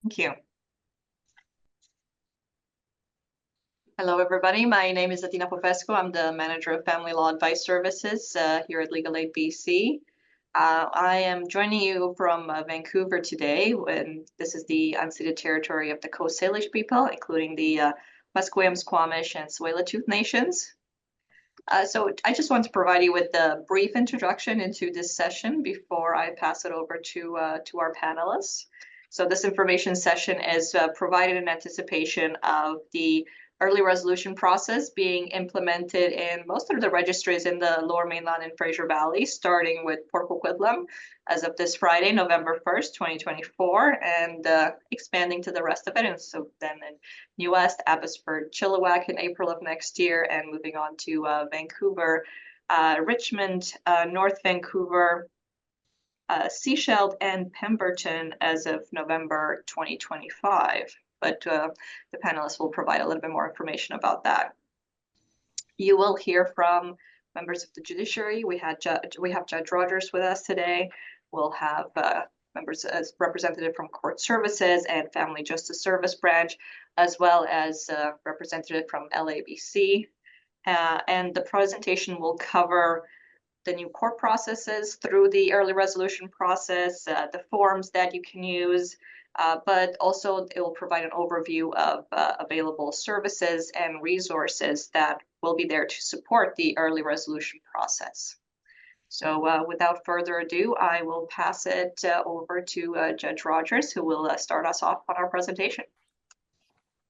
Thank you. Hello, everybody. My name is Atina Popescu. I'm the Manager of Family Law Advice Services here at Legal LABC. I am joining you from Vancouver today, and this is the unceded territory of the Coast Salish people, including the Musqueam, Squamish, and Tsleil-Waututh nations. So I just want to provide you with a brief introduction into this session before I pass it over to our panelists. So this information session is provided in anticipation of the early resolution process being implemented in most of the registries in the Lower Mainland and Fraser Valley, starting with Port Coquitlam as of this Friday, November 1st, 2024, and expanding to the rest of it. And so then in New West, Abbotsford, Chilliwack in April of next year, and moving on to Vancouver, Richmond, North Vancouver, Sechelt, and Pemberton as of November 2025. But the panelists will provide a little bit more information about that. You will hear from members of the judiciary. We have Judge Rogers with us today. We'll have members as representative from Court Services and Family Justice Service Branch, as well as representative from LABC. And the presentation will cover the new court processes through the early resolution process, the forms that you can use, but also it will provide an overview of available services and resources that will be there to support the early resolution process. So without further ado, I will pass it over to Judge Rogers, who will start us off on our presentation.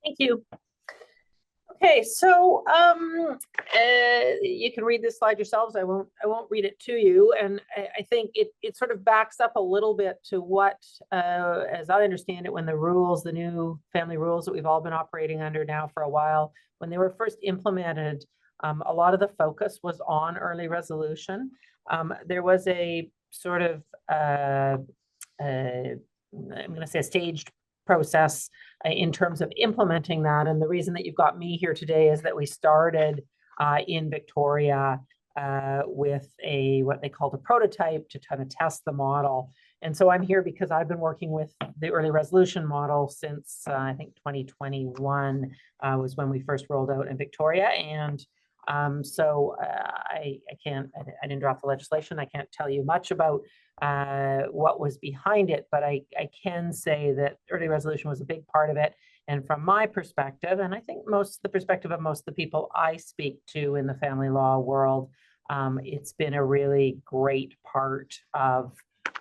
Thank you. Okay, so you can read this slide yourselves. I won't read it to you, and I think it sort of backs up a little bit to what, as I understand it, when the rules, the new family rules that we've all been operating under now for a while, when they were first implemented, a lot of the focus was on early resolution. There was a sort of, I'm going to say, a staged process in terms of implementing that. And the reason that you've got me here today is that we started in Victoria with what they called a prototype to kind of test the model. And so I'm here because I've been working with the early resolution model since I think 2021 was when we first rolled out in Victoria. And so I didn't draft the legislation. I can't tell you much about what was behind it, but I can say that early resolution was a big part of it. And from my perspective, and I think the perspective of most of the people I speak to in the family law world, it's been a really great part of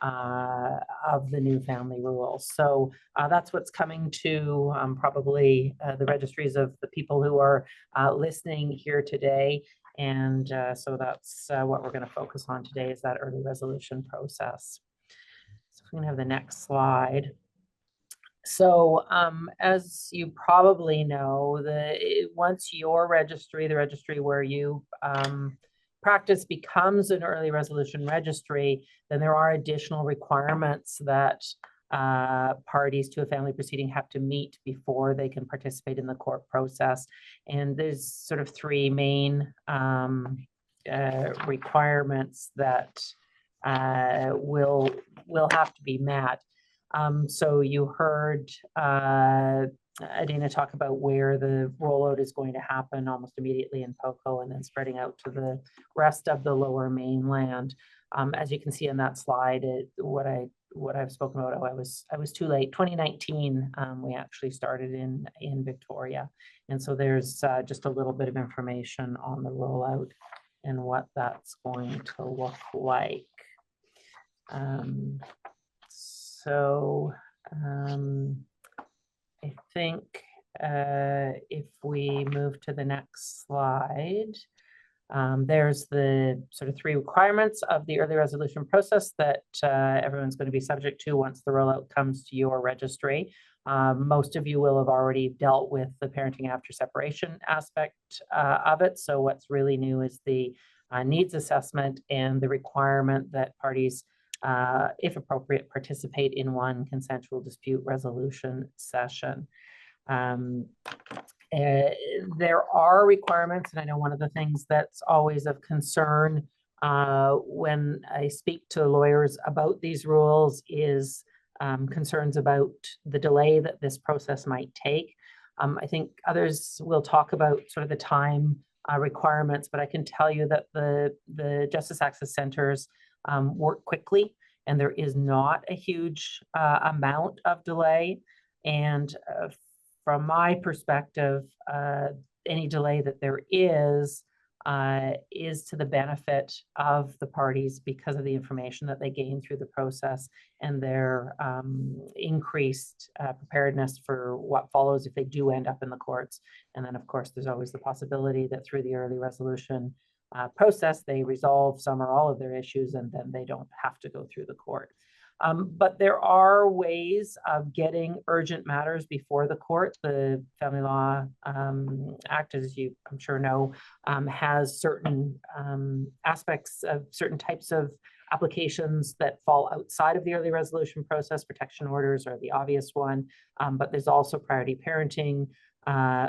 the new family rules. So that's what's coming to probably the registries of the people who are listening here today. And so that's what we're going to focus on today, is that early resolution process. So we're going to have the next slide. So as you probably know, once your registry, the registry where you practice, becomes an early resolution registry, then there are additional requirements that parties to a family proceeding have to meet before they can participate in the court process. And there's sort of three main requirements that will have to be met. So you heard Adina talk about where the rollout is going to happen almost immediately in POCO and then spreading out to the rest of the Lower Mainland. As you can see in that slide, what I've spoken about, I was too late. 2019, we actually started in Victoria. And so there's just a little bit of information on the rollout and what that's going to look like. I think if we move to the next slide, there's the sort of three requirements of the early resolution process that everyone's going to be subject to once the rollout comes to your registry. Most of you will have already dealt with the parenting after separation aspect of it. So what's really new is the needs assessment and the requirement that parties, if appropriate, participate in one consensual dispute resolution session. There are requirements, and I know one of the things that's always of concern when I speak to lawyers about these rules is concerns about the delay that this process might take. I think others will talk about sort of the time requirements, but I can tell you that the Justice Access Centers work quickly, and there is not a huge amount of delay. And from my perspective, any delay that there is to the benefit of the parties because of the information that they gain through the process and their increased preparedness for what follows if they do end up in the courts. And then, of course, there's always the possibility that through the early resolution process, they resolve some or all of their issues, and then they don't have to go through the court. But there are ways of getting urgent matters before the court. The Family Law Act, as you I'm sure know, has certain aspects of certain types of applications that fall outside of the early resolution process. Protection orders are the obvious one, but there's also priority parenting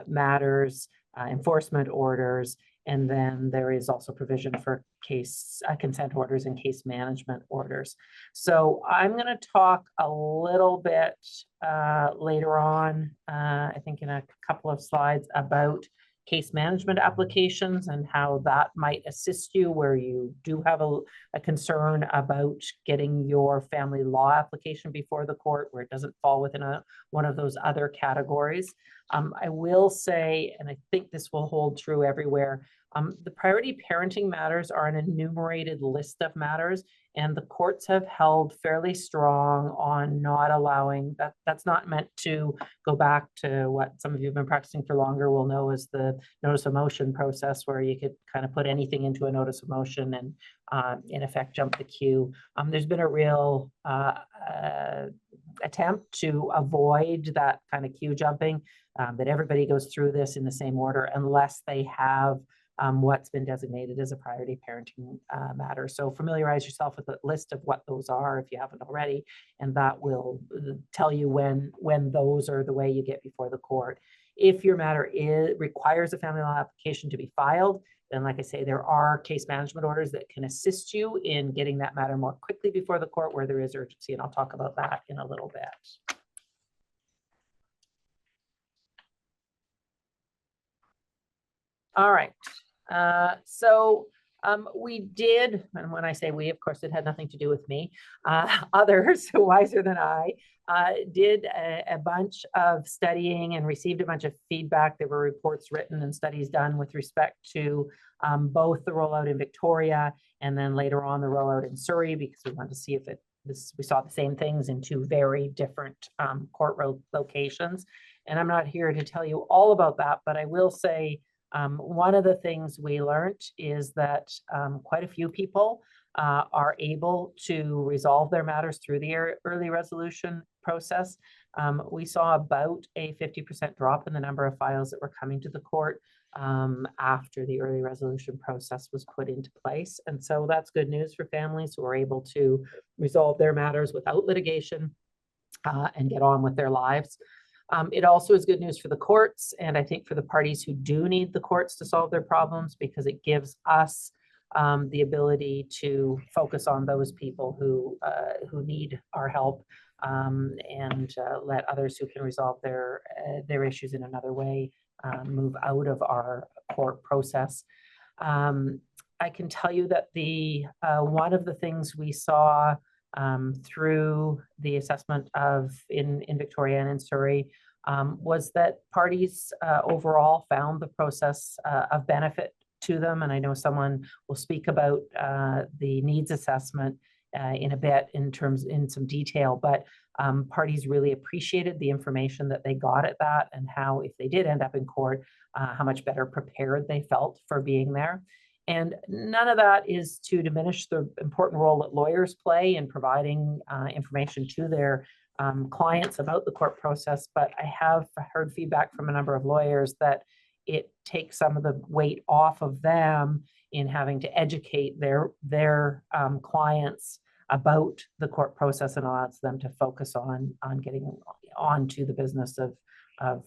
matters, enforcement orders, and then there is also provision for case consent orders and case management orders. So I'm going to talk a little bit later on, I think in a couple of slides, about case management applications and how that might assist you where you do have a concern about getting your family law application before the court, where it doesn't fall within one of those other categories. I will say, and I think this will hold true everywhere, the priority parenting matters are an enumerated list of matters, and the courts have held fairly strong on not allowing that. That's not meant to go back to what some of you have been practicing for longer will know as the notice of motion process, where you could kind of put anything into a notice of motion and in effect jump the queue. There's been a real attempt to avoid that kind of queue jumping, that everybody goes through this in the same order unless they have what's been designated as a priority parenting matter. So familiarize yourself with the list of what those are if you haven't already, and that will tell you when those are the way you get before the court. If your matter requires a family law application to be filed, then like I say, there are case management orders that can assist you in getting that matter more quickly before the court where there is urgency, and I'll talk about that in a little bit. All right. We did, and when I say we, of course, it had nothing to do with me. Others wiser than I did a bunch of studying and received a bunch of feedback. There were reports written and studies done with respect to both the rollout in Victoria and then later on the rollout in Surrey, because we wanted to see if we saw the same things in two very different court locations. And I'm not here to tell you all about that, but I will say one of the things we learned is that quite a few people are able to resolve their matters through the early resolution process. We saw about a 50% drop in the number of files that were coming to the court after the early resolution process was put into place. And so that's good news for families who are able to resolve their matters without litigation and get on with their lives. It also is good news for the courts, and I think for the parties who do need the courts to solve their problems, because it gives us the ability to focus on those people who need our help, and let others who can resolve their issues in another way move out of our court process. I can tell you that one of the things we saw through the assessment in Victoria and in Surrey was that parties overall found the process of benefit to them. And I know someone will speak about the needs assessment in a bit in some detail, but parties really appreciated the information that they got at that, and how, if they did end up in court, how much better prepared they felt for being there. And none of that is to diminish the important role that lawyers play in providing information to their clients about the court process. But I have heard feedback from a number of lawyers that it takes some of the weight off of them in having to educate their clients about the court process, and allows them to focus on getting on to the business of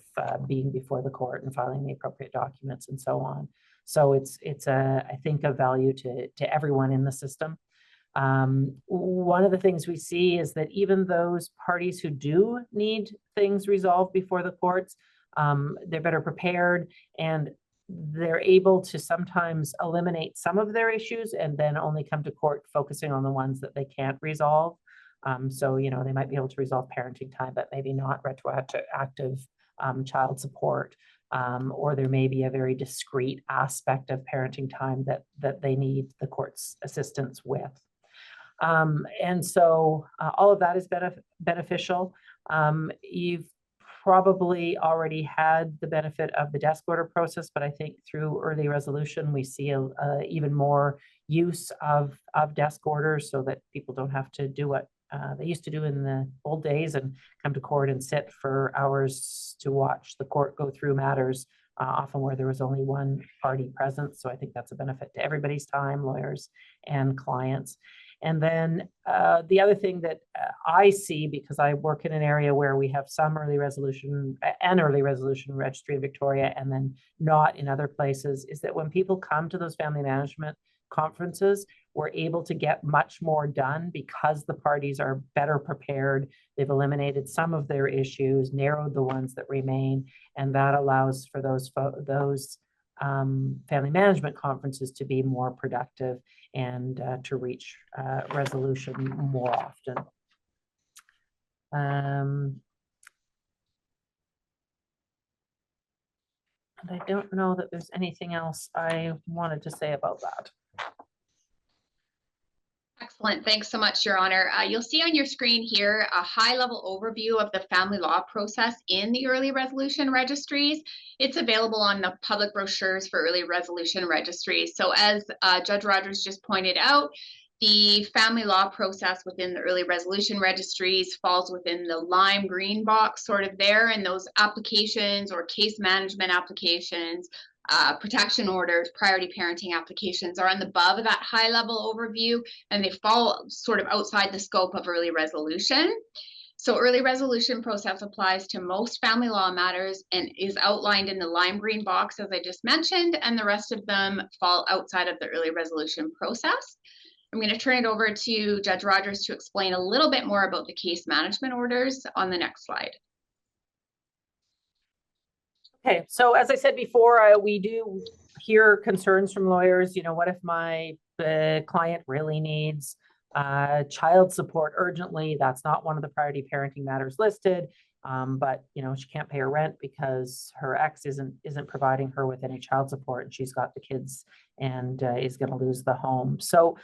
being before the court and filing the appropriate documents and so on. So it's I think of value to everyone in the system. One of the things we see is that even those parties who do need things resolved before the courts, they're better prepared and they're able to sometimes eliminate some of their issues and then only come to court focusing on the ones that they can't resolve. So, you know, they might be able to resolve parenting time, but maybe not retroactive child support. Or there may be a very discrete aspect of parenting time that they need the court's assistance with. And so all of that is beneficial. You've probably already had the benefit of the desk order process, but I think through early resolution, we see even more use of desk orders so that people don't have to do what they used to do in the old days and come to court and sit for hours to watch the court go through matters, often where there was only one party present. So I think that's a benefit to everybody's time, lawyers and clients. And then the other thing that I see, because I work in an area where we have some early resolution registry in Victoria, and then not in other places, is that when people come to those family management conferences, we're able to get much more done because the parties are better prepared. They've eliminated some of their issues, narrowed the ones that remain, and that allows for those family management conferences to be more productive and to reach resolution more often. And I don't know that there's anything else I wanted to say about that. Excellent. Thanks so much, Your Honor. You'll see on your screen here a high-level overview of the family law process in the early resolution registries. It's available on the public brochures for early resolution registries. So as Judge Rogers just pointed out, the family law process within the early resolution registries falls within the lime green box sort of there, and those applications or case management applications, protection orders, priority parenting applications are on the above of that high level overview, and they fall sort of outside the scope of early resolution. So early resolution process applies to most family law matters and is outlined in the lime green box, as I just mentioned, and the rest of them fall outside of the early resolution process. I'm going to turn it over to Judge Rogers to explain a little bit more about the case management orders on the next slide. Okay, so as I said before, we do hear concerns from lawyers. You know, what if my client really needs child support urgently? That's not one of the priority parenting matters listed, but you know, she can't pay her rent because her ex isn't providing her with any child support, and she's got the kids and is going to lose the home. So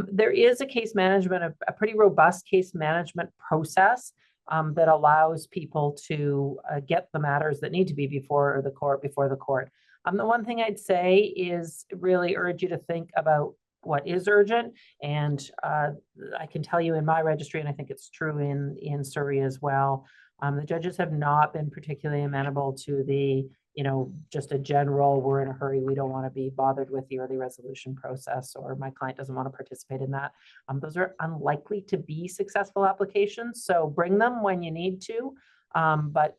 there is a case management, a pretty robust case management process that allows people to get the matters that need to be before the court. The one thing I'd say is really urge you to think about what is urgent. And I can tell you in my registry, and I think it's true in Surrey as well, the judges have not been particularly amenable to the, you know, just a general, we're in a hurry, we don't want to be bothered with the early resolution process, or my client doesn't want to participate in that. Those are unlikely to be successful applications. So bring them when you need to, but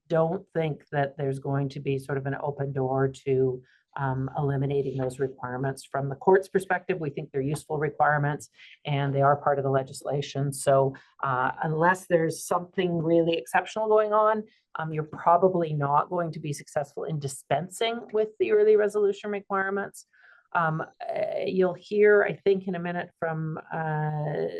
don't think that there's going to be sort of an open door to eliminating those requirements. From the court's perspective, we think they're useful requirements and they are part of the legislation. So unless there's something really exceptional going on, you're probably not going to be successful in dispensing with the early resolution requirements. You'll hear, I think, in a minute from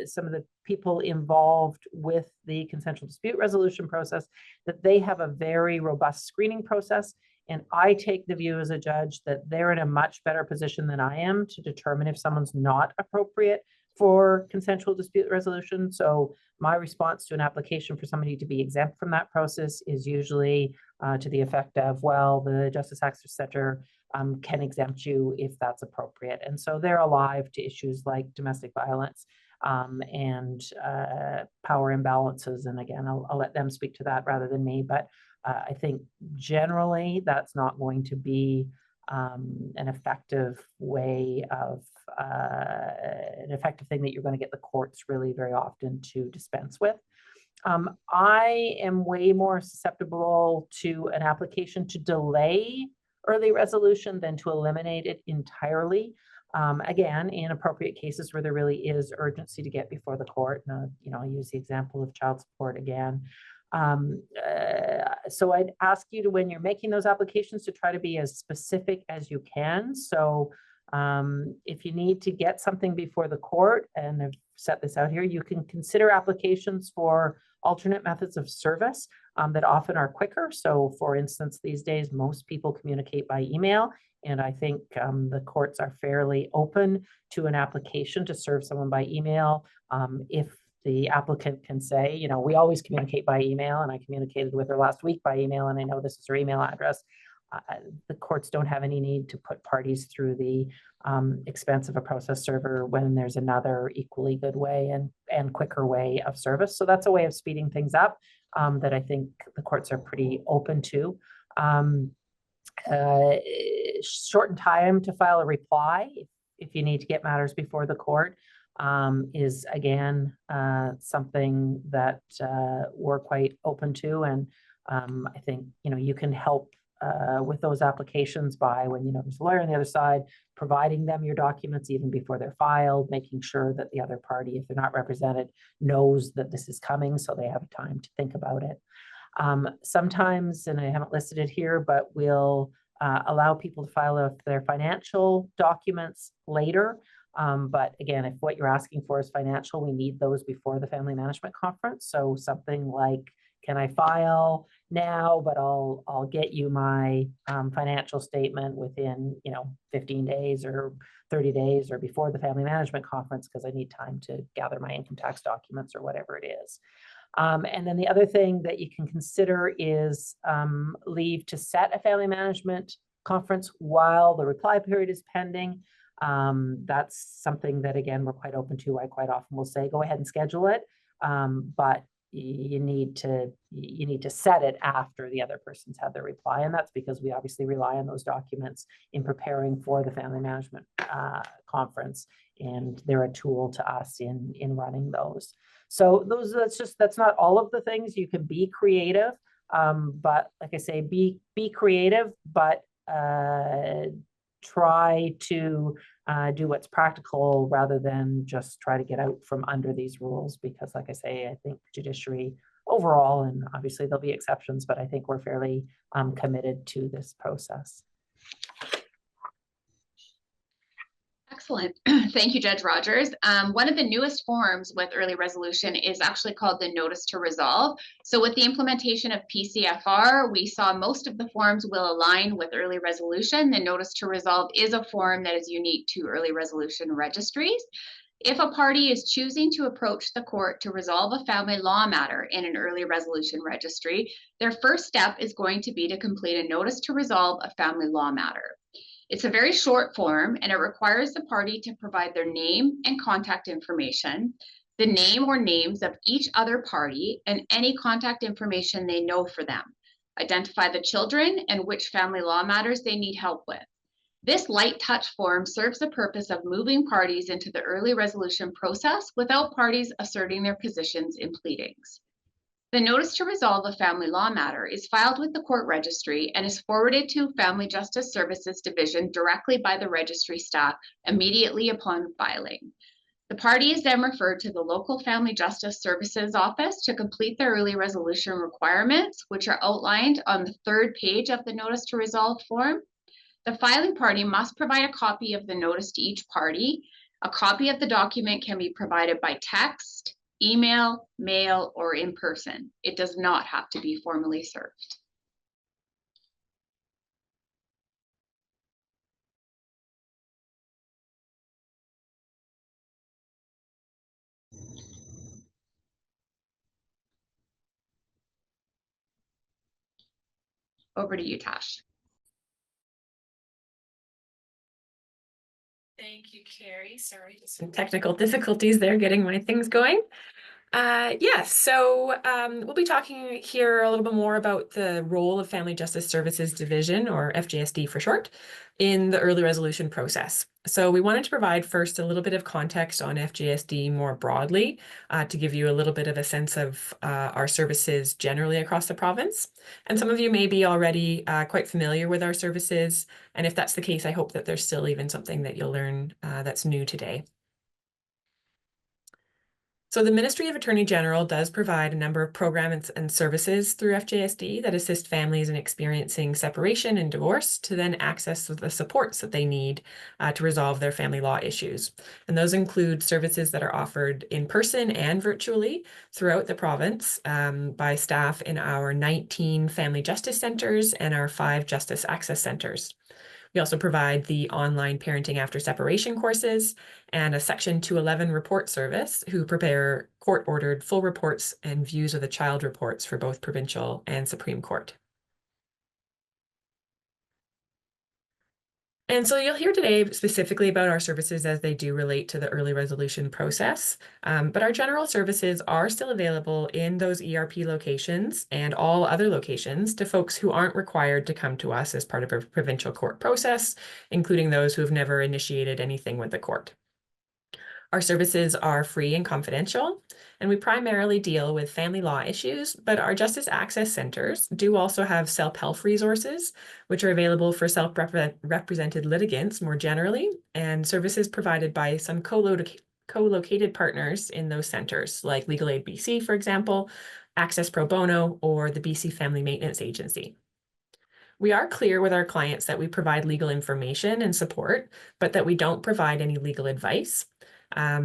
some of the people involved with the consensual dispute resolution process that they have a very robust screening process. And I take the view as a judge that they're in a much better position than I am to determine if someone's not appropriate for consensual dispute resolution. So my response to an application for somebody to be exempt from that process is usually to the effect of, well, the Justice Access Center can exempt you if that's appropriate. And so they're alive to issues like domestic violence and power imbalances. And again, I'll let them speak to that rather than me. But I think generally that's not going to be an effective way of an effective thing that you're going to get the courts really very often to dispense with. I am way more susceptible to an application to delay early resolution than to eliminate it entirely. Again, in appropriate cases where there really is urgency to get before the court. I'll use the example of child support again. So I'd ask you to, when you're making those applications, to try to be as specific as you can. So if you need to get something before the court, and I've set this out here, you can consider applications for alternate methods of service that often are quicker. So for instance, these days, most people communicate by email. And I think the courts are fairly open to an application to serve someone by email. If the applicant can say, we always communicate by email, and I communicated with her last week by email, and I know this is her email address. The courts don't have any need to put parties through the expense of a process server when there's another equally good way and quicker way of service. So that's a way of speeding things up that I think the courts are pretty open to. Shorten time to file a reply if you need to get matters before the court is again something that we're quite open to, and I think you can help with those applications by, when there's a lawyer on the other side, providing them your documents even before they're filed, making sure that the other party, if they're not represented, knows that this is coming so they have time to think about it. Sometimes, and I haven't listed it here, but we'll allow people to file their financial documents later. But again, if what you're asking for is financial, we need those before the family management conference. So something like, can I file now, but I'll get you my financial statement within 15 days or 30 days or before the family management conference, because I need time to gather my income tax documents or whatever it is. And then the other thing that you can consider is leave to set a family management conference while the reply period is pending. That's something that, again, we're quite open to. I quite often will say, go ahead and schedule it, but you need to set it after the other person's had their reply. And that's because we obviously rely on those documents in preparing for the family management conference, and they're a tool to us in running those. So that's not all of the things. You can be creative, but like I say, be creative, but try to do what's practical rather than just try to get out from under these rules, because like I say, I think judiciary overall, and obviously there'll be exceptions, but I think we're fairly committed to this process. Excellent. Thank you, Judge Rogers. One of the newest forms with early resolution is actually called the Notice to Resolve. So with the implementation of PCFR, we saw most of the forms will align with early resolution. The Notice to Resolve is a form that is unique to early resolution registries. If a party is choosing to approach the court to resolve a family law matter in an early resolution registry, their first step is going to be to complete a Notice to Resolve a family law matter. It's a very short form, and it requires the party to provide their name and contact information, the name or names of each other party, and any contact information they know for them. Identify the children and which family law matters they need help with. This light touch form serves the purpose of moving parties into the early resolution process without parties asserting their positions in pleadings. The Notice to Resolve a family law matter is filed with the court registry and is forwarded to Family Justice Services Division directly by the registry staff immediately upon filing. The party is then referred to the local Family Justice Services office to complete their early resolution requirements, which are outlined on the third page of the Notice to Resolve form. The filing party must provide a copy of the notice to each party. A copy of the document can be provided by text, email, mail, or in person. It does not have to be formally served. Over to you, Tash. Thank you, Carrie. Sorry, just some technical difficulties there getting my things going. Yes, so we'll be talking here a little bit more about the role of Family Justice Services Division, or FJSD for short, in the early resolution process. So we wanted to provide first a little bit of context on FJSD more broadly to give you a little bit of a sense of our services generally across the province. And some of you may be already quite familiar with our services. And if that's the case, I hope that there's still even something that you'll learn that's new today. So the Ministry of Attorney General does provide a number of programs and services through FJSD that assist families in experiencing separation and divorce to then access the supports that they need to resolve their family law issues. And those include services that are offered in person and virtually throughout the province by staff in our 19 Family Justice Centers and our 5 Justice Access Centers. We also provide the online parenting after separation courses and a Section 211 report service who prepare court-ordered full reports and views of the child reports for both Provincial and Supreme Court. And so you'll hear today specifically about our services as they do relate to the early resolution process, but our general services are still available in those ERP locations and all other locations to folks who aren't required to come to us as part of a provincial court process, including those who have never initiated anything with the court. Our services are free and confidential, and we primarily deal with family law issues, but our Justice Access Centers do also have self-help resources, which are available for self-represented litigants more generally, and services provided by some co-located partners in those centers, like Legal Aid BC, for example, Access Pro Bono, or the BC Family Maintenance Agency. We are clear with our clients that we provide legal information and support, but that we don't provide any legal advice.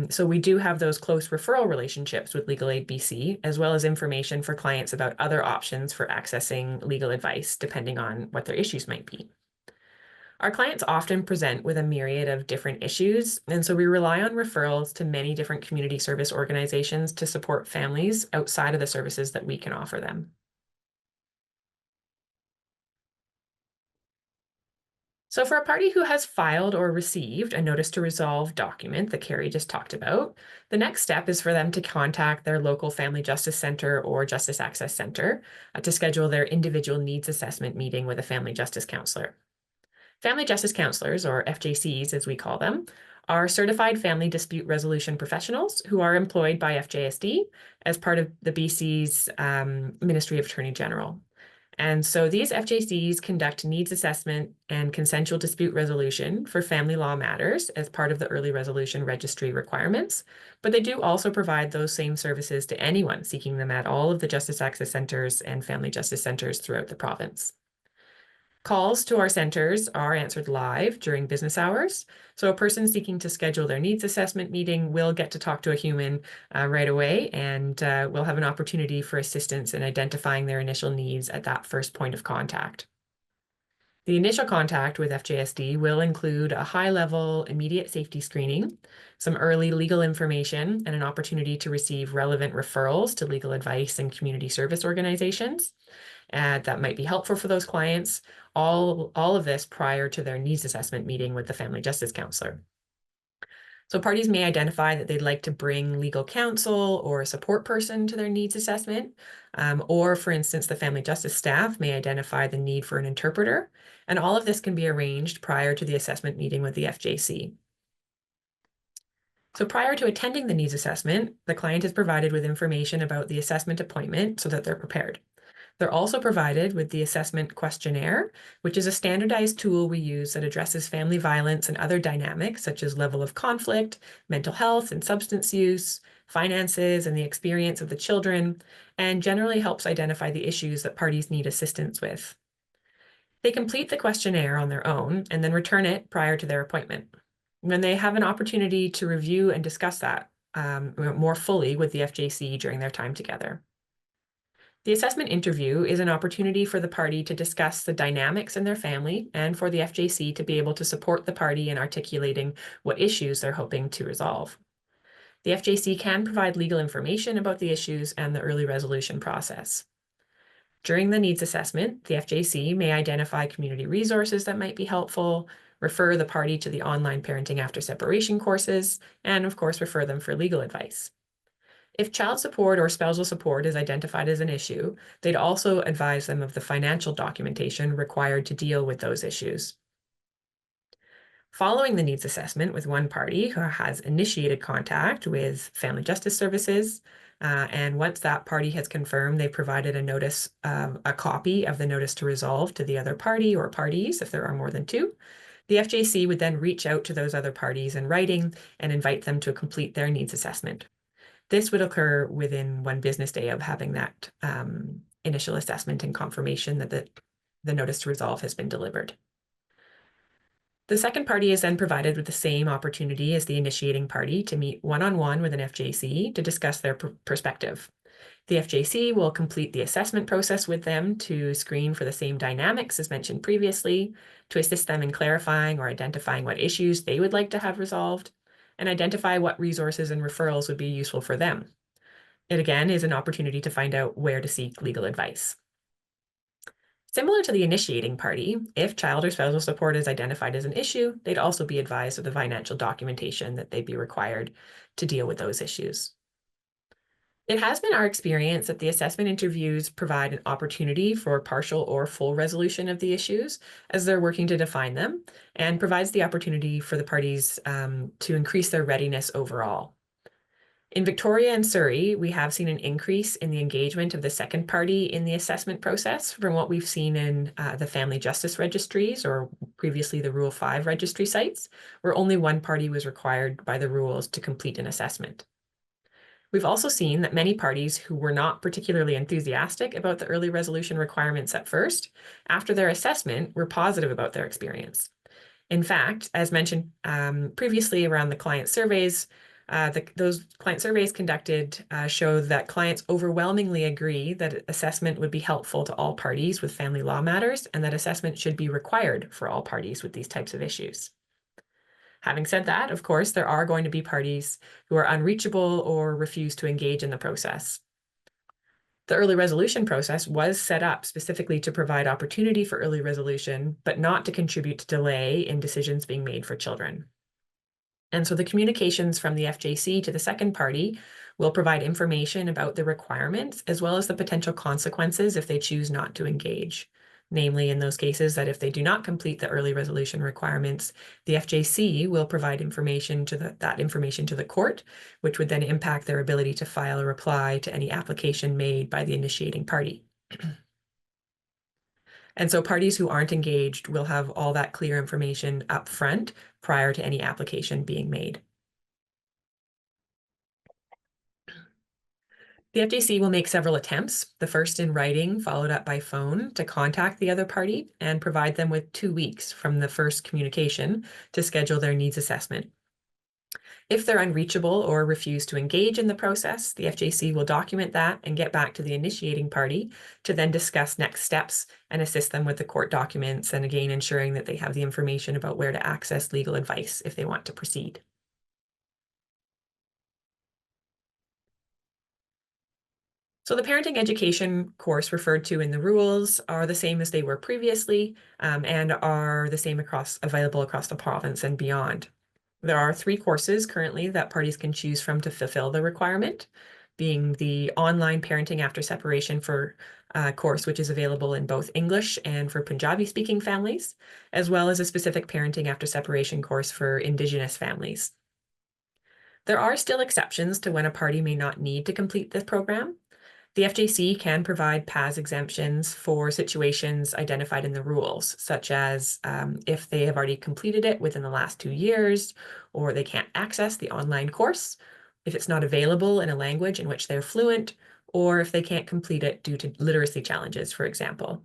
So we do have those close referral relationships with Legal Aid BC, as well as information for clients about other options for accessing legal advice, depending on what their issues might be. Our clients often present with a myriad of different issues, and so we rely on referrals to many different community service organizations to support families outside of the services that we can offer them. So for a party who has filed or received a notice to resolve document that Carrie just talked about, the next step is for them to contact their local Family Justice Center or Justice Access Center to schedule their individual needs assessment meeting with a family justice counselor. Family justice counselors, or FJCs as we call them, are certified family dispute resolution professionals who are employed by FJSD as part of the BC's Ministry of Attorney General. And so these FJCs conduct needs assessment and consensual dispute resolution for family law matters as part of the early resolution registry requirements, but they do also provide those same services to anyone seeking them at all of the Justice Access Centers and Family Justice Centers throughout the province. Calls to our centers are answered live during business hours. So a person seeking to schedule their needs assessment meeting will get to talk to a human right away, and will have an opportunity for assistance in identifying their initial needs at that first point of contact. The initial contact with FJSD will include a high-level immediate safety screening, some early legal information, and an opportunity to receive relevant referrals to legal advice and community service organizations. That might be helpful for those clients. All of this prior to their needs assessment meeting with the family justice counselor. So parties may identify that they'd like to bring legal counsel or a support person to their needs assessment, or for instance, the family justice staff may identify the need for an interpreter, and all of this can be arranged prior to the assessment meeting with the FJC. So prior to attending the needs assessment, the client is provided with information about the assessment appointment so that they're prepared. They're also provided with the assessment questionnaire, which is a standardized tool we use that addresses family violence and other dynamics such as level of conflict, mental health and substance use, finances and the experience of the children, and generally helps identify the issues that parties need assistance with. They complete the questionnaire on their own and then return it prior to their appointment. When they have an opportunity to review and discuss that more fully with the FJC during their time together. The assessment interview is an opportunity for the party to discuss the dynamics in their family and for the FJC to be able to support the party in articulating what issues they're hoping to resolve. The FJC can provide legal information about the issues and the early resolution process. During the needs assessment, the FJC may identify community resources that might be helpful, refer the party to the online parenting after separation courses, and of course refer them for legal advice. If child support or spousal support is identified as an issue, they'd also advise them of the financial documentation required to deal with those issues. Following the needs assessment with one party who has initiated contact with Family Justice Services, and once that party has confirmed they provided a copy of the notice to resolve to the other party or parties, if there are more than two, the FJC would then reach out to those other parties in writing and invite them to complete their needs assessment. This would occur within 1 business day of having that initial assessment and confirmation that the notice to resolve has been delivered. The second party is then provided with the same opportunity as the initiating party to meet one-on-one with an FJC to discuss their perspective. The FJC will complete the assessment process with them to screen for the same dynamics as mentioned previously, to assist them in clarifying or identifying what issues they would like to have resolved, and identify what resources and referrals would be useful for them. It again is an opportunity to find out where to seek legal advice. Similar to the initiating party, if child or spousal support is identified as an issue, they'd also be advised of the financial documentation that they'd be required to deal with those issues. It has been our experience that the assessment interviews provide an opportunity for partial or full resolution of the issues as they're working to define them, and provides the opportunity for the parties to increase their readiness overall. In Victoria and Surrey, we have seen an increase in the engagement of the second party in the assessment process from what we've seen in the Family Justice Registries, or previously the Rule 5 registry sites, where only one party was required by the rules to complete an assessment. We've also seen that many parties who were not particularly enthusiastic about the early resolution requirements at first, after their assessment, were positive about their experience. In fact, as mentioned previously around the client surveys, those client surveys conducted show that clients overwhelmingly agree that assessment would be helpful to all parties with family law matters, and that assessment should be required for all parties with these types of issues. Having said that, of course, there are going to be parties who are unreachable or refuse to engage in the process. The early resolution process was set up specifically to provide opportunity for early resolution, but not to contribute to delay in decisions being made for children. And so the communications from the FJC to the second party will provide information about the requirements as well as the potential consequences if they choose not to engage. Namely, in those cases that if they do not complete the early resolution requirements, the FJC will provide information to that information to the court, which would then impact their ability to file a reply to any application made by the initiating party. And so parties who aren't engaged will have all that clear information up front prior to any application being made. The FJC will make several attempts, the first in writing, followed up by phone, to contact the other party and provide them with 2 weeks from the first communication to schedule their needs assessment. If they're unreachable or refuse to engage in the process, the FJC will document that and get back to the initiating party to then discuss next steps and assist them with the court documents, and again ensuring that they have the information about where to access legal advice if they want to proceed. So the parenting education course referred to in the rules are the same as they were previously, and are the same available across the province and beyond. There are 3 courses currently that parties can choose from to fulfill the requirement, being the online parenting after separation course, which is available in both English and for Punjabi speaking families, as well as a specific parenting after separation course for Indigenous families. There are still exceptions to when a party may not need to complete this program. The FJC can provide PAS exemptions for situations identified in the rules, such as if they have already completed it within the last 2 years, or they can't access the online course, if it's not available in a language in which they're fluent, or if they can't complete it due to literacy challenges, for example.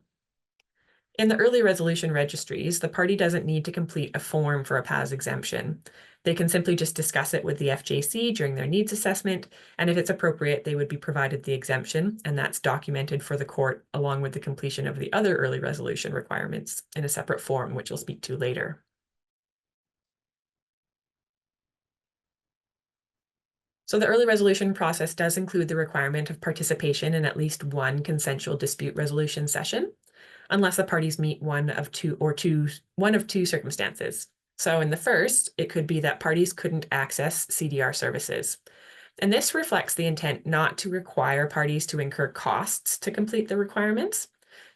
In the early resolution registries, the party doesn't need to complete a form for a PAS exemption. They can simply just discuss it with the FJC during their needs assessment, and if it's appropriate, they would be provided the exemption, and that's documented for the court along with the completion of the other early resolution requirements in a separate form, which we'll speak to later. So the early resolution process does include the requirement of participation in at least one consensual dispute resolution session, unless the parties meet one of two circumstances. So in the first, it could be that parties couldn't access CDR services. And this reflects the intent not to require parties to incur costs to complete the requirements.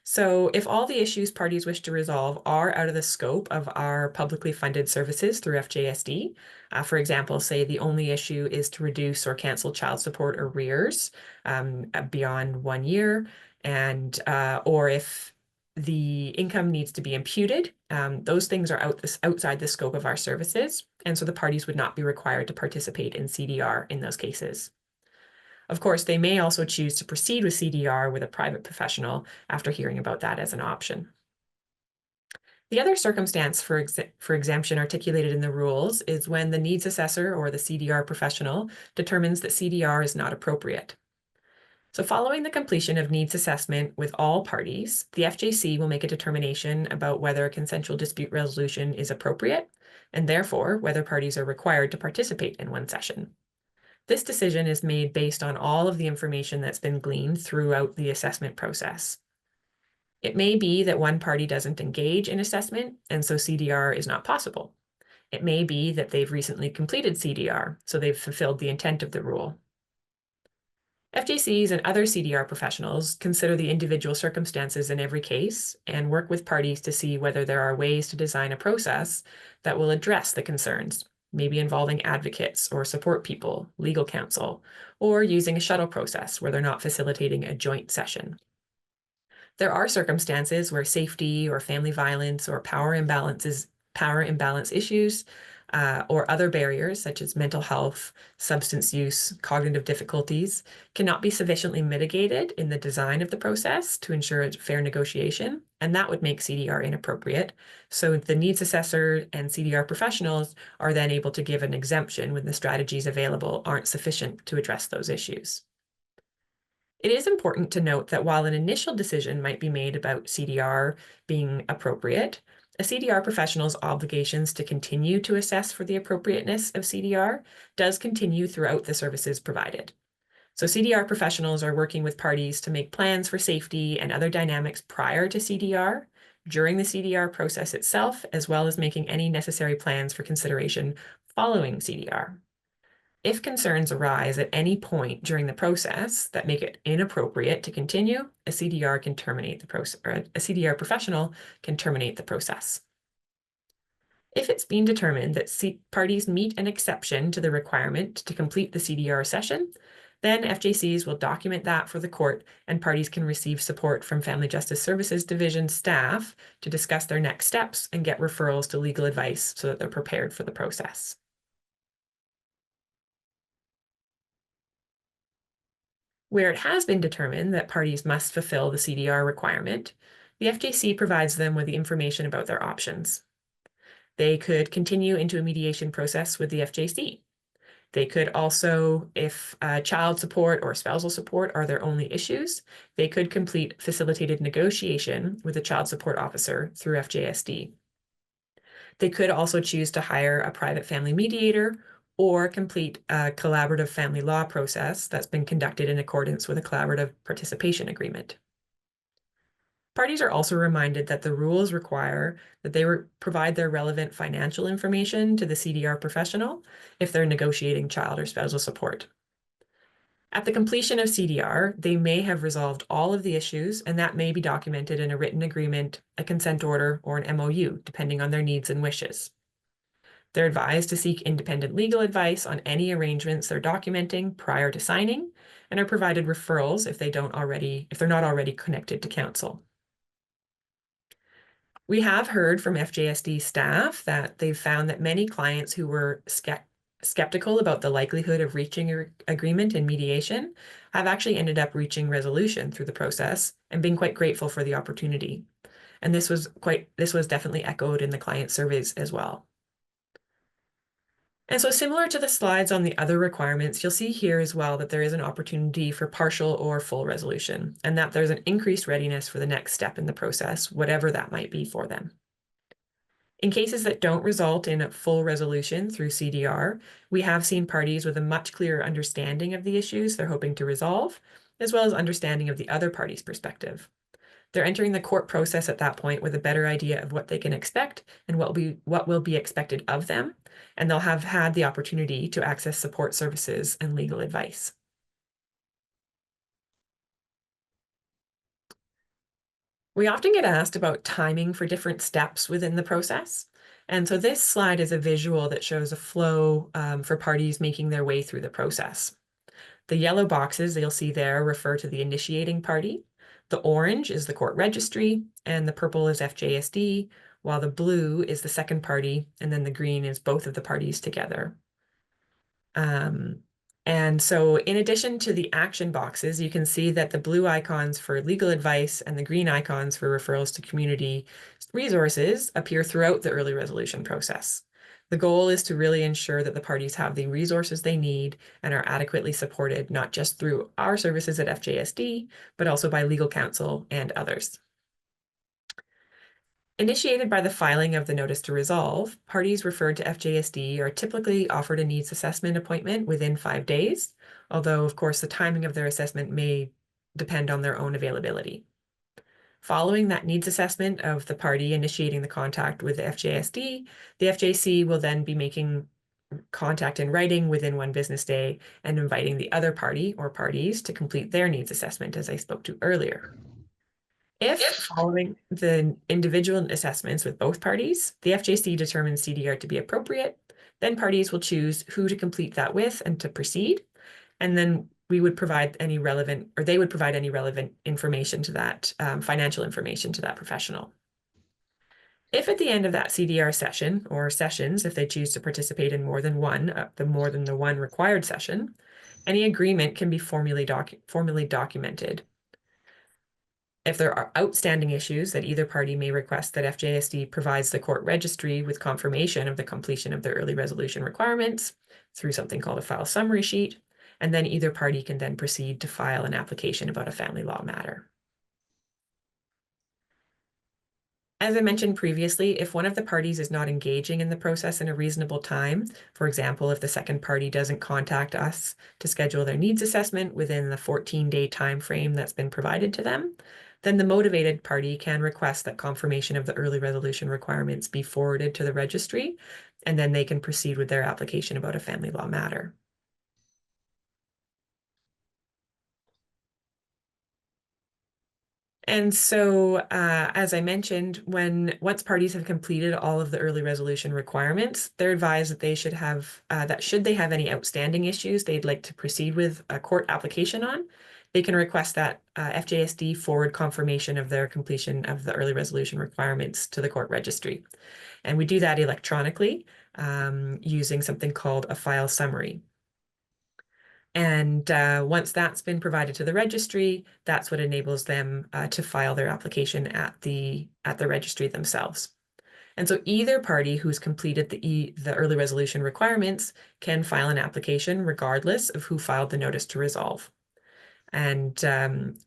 So if all the issues parties wish to resolve are out of the scope of our publicly funded services through FJSD, for example, say the only issue is to reduce or cancel child support arrears beyond 1 year, and or if the income needs to be imputed, those things are outside the scope of our services, and so the parties would not be required to participate in CDR in those cases. Of course, they may also choose to proceed with CDR with a private professional after hearing about that as an option. The other circumstance for exemption articulated in the rules is when the needs assessor or the CDR professional determines that CDR is not appropriate. So following the completion of needs assessment with all parties, the FJC will make a determination about whether a consensual dispute resolution is appropriate, and therefore whether parties are required to participate in one session. This decision is made based on all of the information that's been gleaned throughout the assessment process. It may be that one party doesn't engage in assessment, and so CDR is not possible. It may be that they've recently completed CDR, so they've fulfilled the intent of the rule. FJCs and other CDR professionals consider the individual circumstances in every case and work with parties to see whether there are ways to design a process that will address the concerns, maybe involving advocates or support people, legal counsel, or using a shuttle process where they're not facilitating a joint session. There are circumstances where safety or family violence or power imbalance issues or other barriers such as mental health, substance use, cognitive difficulties cannot be sufficiently mitigated in the design of the process to ensure a fair negotiation, and that would make CDR inappropriate. So the needs assessor and CDR professionals are then able to give an exemption when the strategies available aren't sufficient to address those issues. It is important to note that while an initial decision might be made about CDR being appropriate, a CDR professional's obligations to continue to assess for the appropriateness of CDR does continue throughout the services provided. So CDR professionals are working with parties to make plans for safety and other dynamics prior to CDR, during the CDR process itself, as well as making any necessary plans for consideration following CDR. If concerns arise at any point during the process that make it inappropriate to continue, a CDR can terminate the process, or a CDR professional can terminate the process. If it's been determined that parties meet an exception to the requirement to complete the CDR session, then FJCs will document that for the court, and parties can receive support from Family Justice Services Division staff to discuss their next steps and get referrals to legal advice so that they're prepared for the process. Where it has been determined that parties must fulfill the CDR requirement, the FJC provides them with the information about their options. They could continue into a mediation process with the FJC. They could also, if child support or spousal support are their only issues, they could complete facilitated negotiation with a child support officer through FJSD. They could also choose to hire a private family mediator or complete a collaborative family law process that's been conducted in accordance with a collaborative participation agreement. Parties are also reminded that the rules require that they provide their relevant financial information to the CDR professional if they're negotiating child or spousal support. At the completion of CDR, they may have resolved all of the issues, and that may be documented in a written agreement, a consent order, or an MOU, depending on their needs and wishes. They're advised to seek independent legal advice on any arrangements they're documenting prior to signing, and are provided referrals if they're not already connected to counsel. We have heard from FJSD staff that they've found that many clients who were skeptical about the likelihood of reaching an agreement in mediation have actually ended up reaching resolution through the process and being quite grateful for the opportunity. And this was definitely echoed in the client surveys as well. And so similar to the slides on the other requirements, you'll see here as well that there is an opportunity for partial or full resolution, and that there's an increased readiness for the next step in the process, whatever that might be for them. In cases that don't result in a full resolution through CDR, we have seen parties with a much clearer understanding of the issues they're hoping to resolve, as well as understanding of the other party's perspective. They're entering the court process at that point with a better idea of what they can expect and what will be expected of them, and they'll have had the opportunity to access support services and legal advice. We often get asked about timing for different steps within the process. And so this slide is a visual that shows a flow for parties making their way through the process. The yellow boxes that you'll see there refer to the initiating party. The orange is the court registry, and the purple is FJSD, while the blue is the second party, and then the green is both of the parties together. And so in addition to the action boxes, you can see that the blue icons for legal advice and the green icons for referrals to community resources appear throughout the early resolution process. The goal is to really ensure that the parties have the resources they need and are adequately supported, not just through our services at FJSD, but also by legal counsel and others. Initiated by the filing of the notice to resolve, parties referred to FJSD are typically offered a needs assessment appointment within 5 days, although of course the timing of their assessment may depend on their own availability. Following that needs assessment of the party initiating the contact with the FJSD, the FJC will then be making contact in writing within 1 business day and inviting the other party or parties to complete their needs assessment, as I spoke to earlier. If following the individual assessments with both parties, the FJC determines CDR to be appropriate, then parties will choose who to complete that with and to proceed. And then we would provide any relevant, or they would provide any relevant information to that, financial information to that professional. If at the end of that CDR session, or sessions, if they choose to participate in more than one, more than the one required session, any agreement can be formally documented. If there are outstanding issues that either party may request that FJSD provides the court registry with confirmation of the completion of their early resolution requirements through something called a file summary sheet, and then either party can then proceed to file an application about a family law matter. As I mentioned previously, if one of the parties is not engaging in the process in a reasonable time, for example, if the second party doesn't contact us to schedule their needs assessment within the 14-day time frame that's been provided to them, then the motivated party can request that confirmation of the early resolution requirements be forwarded to the registry, and then they can proceed with their application about a family law matter. And so, as I mentioned, once parties have completed all of the early resolution requirements, they're advised that they should have, that should they have any outstanding issues they'd like to proceed with a court application on, they can request that FJSD forward confirmation of their completion of the early resolution requirements to the court registry. And we do that electronically using something called a file summary. And once that's been provided to the registry, that's what enables them to file their application at the registry themselves. And so either party who's completed the early resolution requirements can file an application regardless of who filed the notice to resolve. And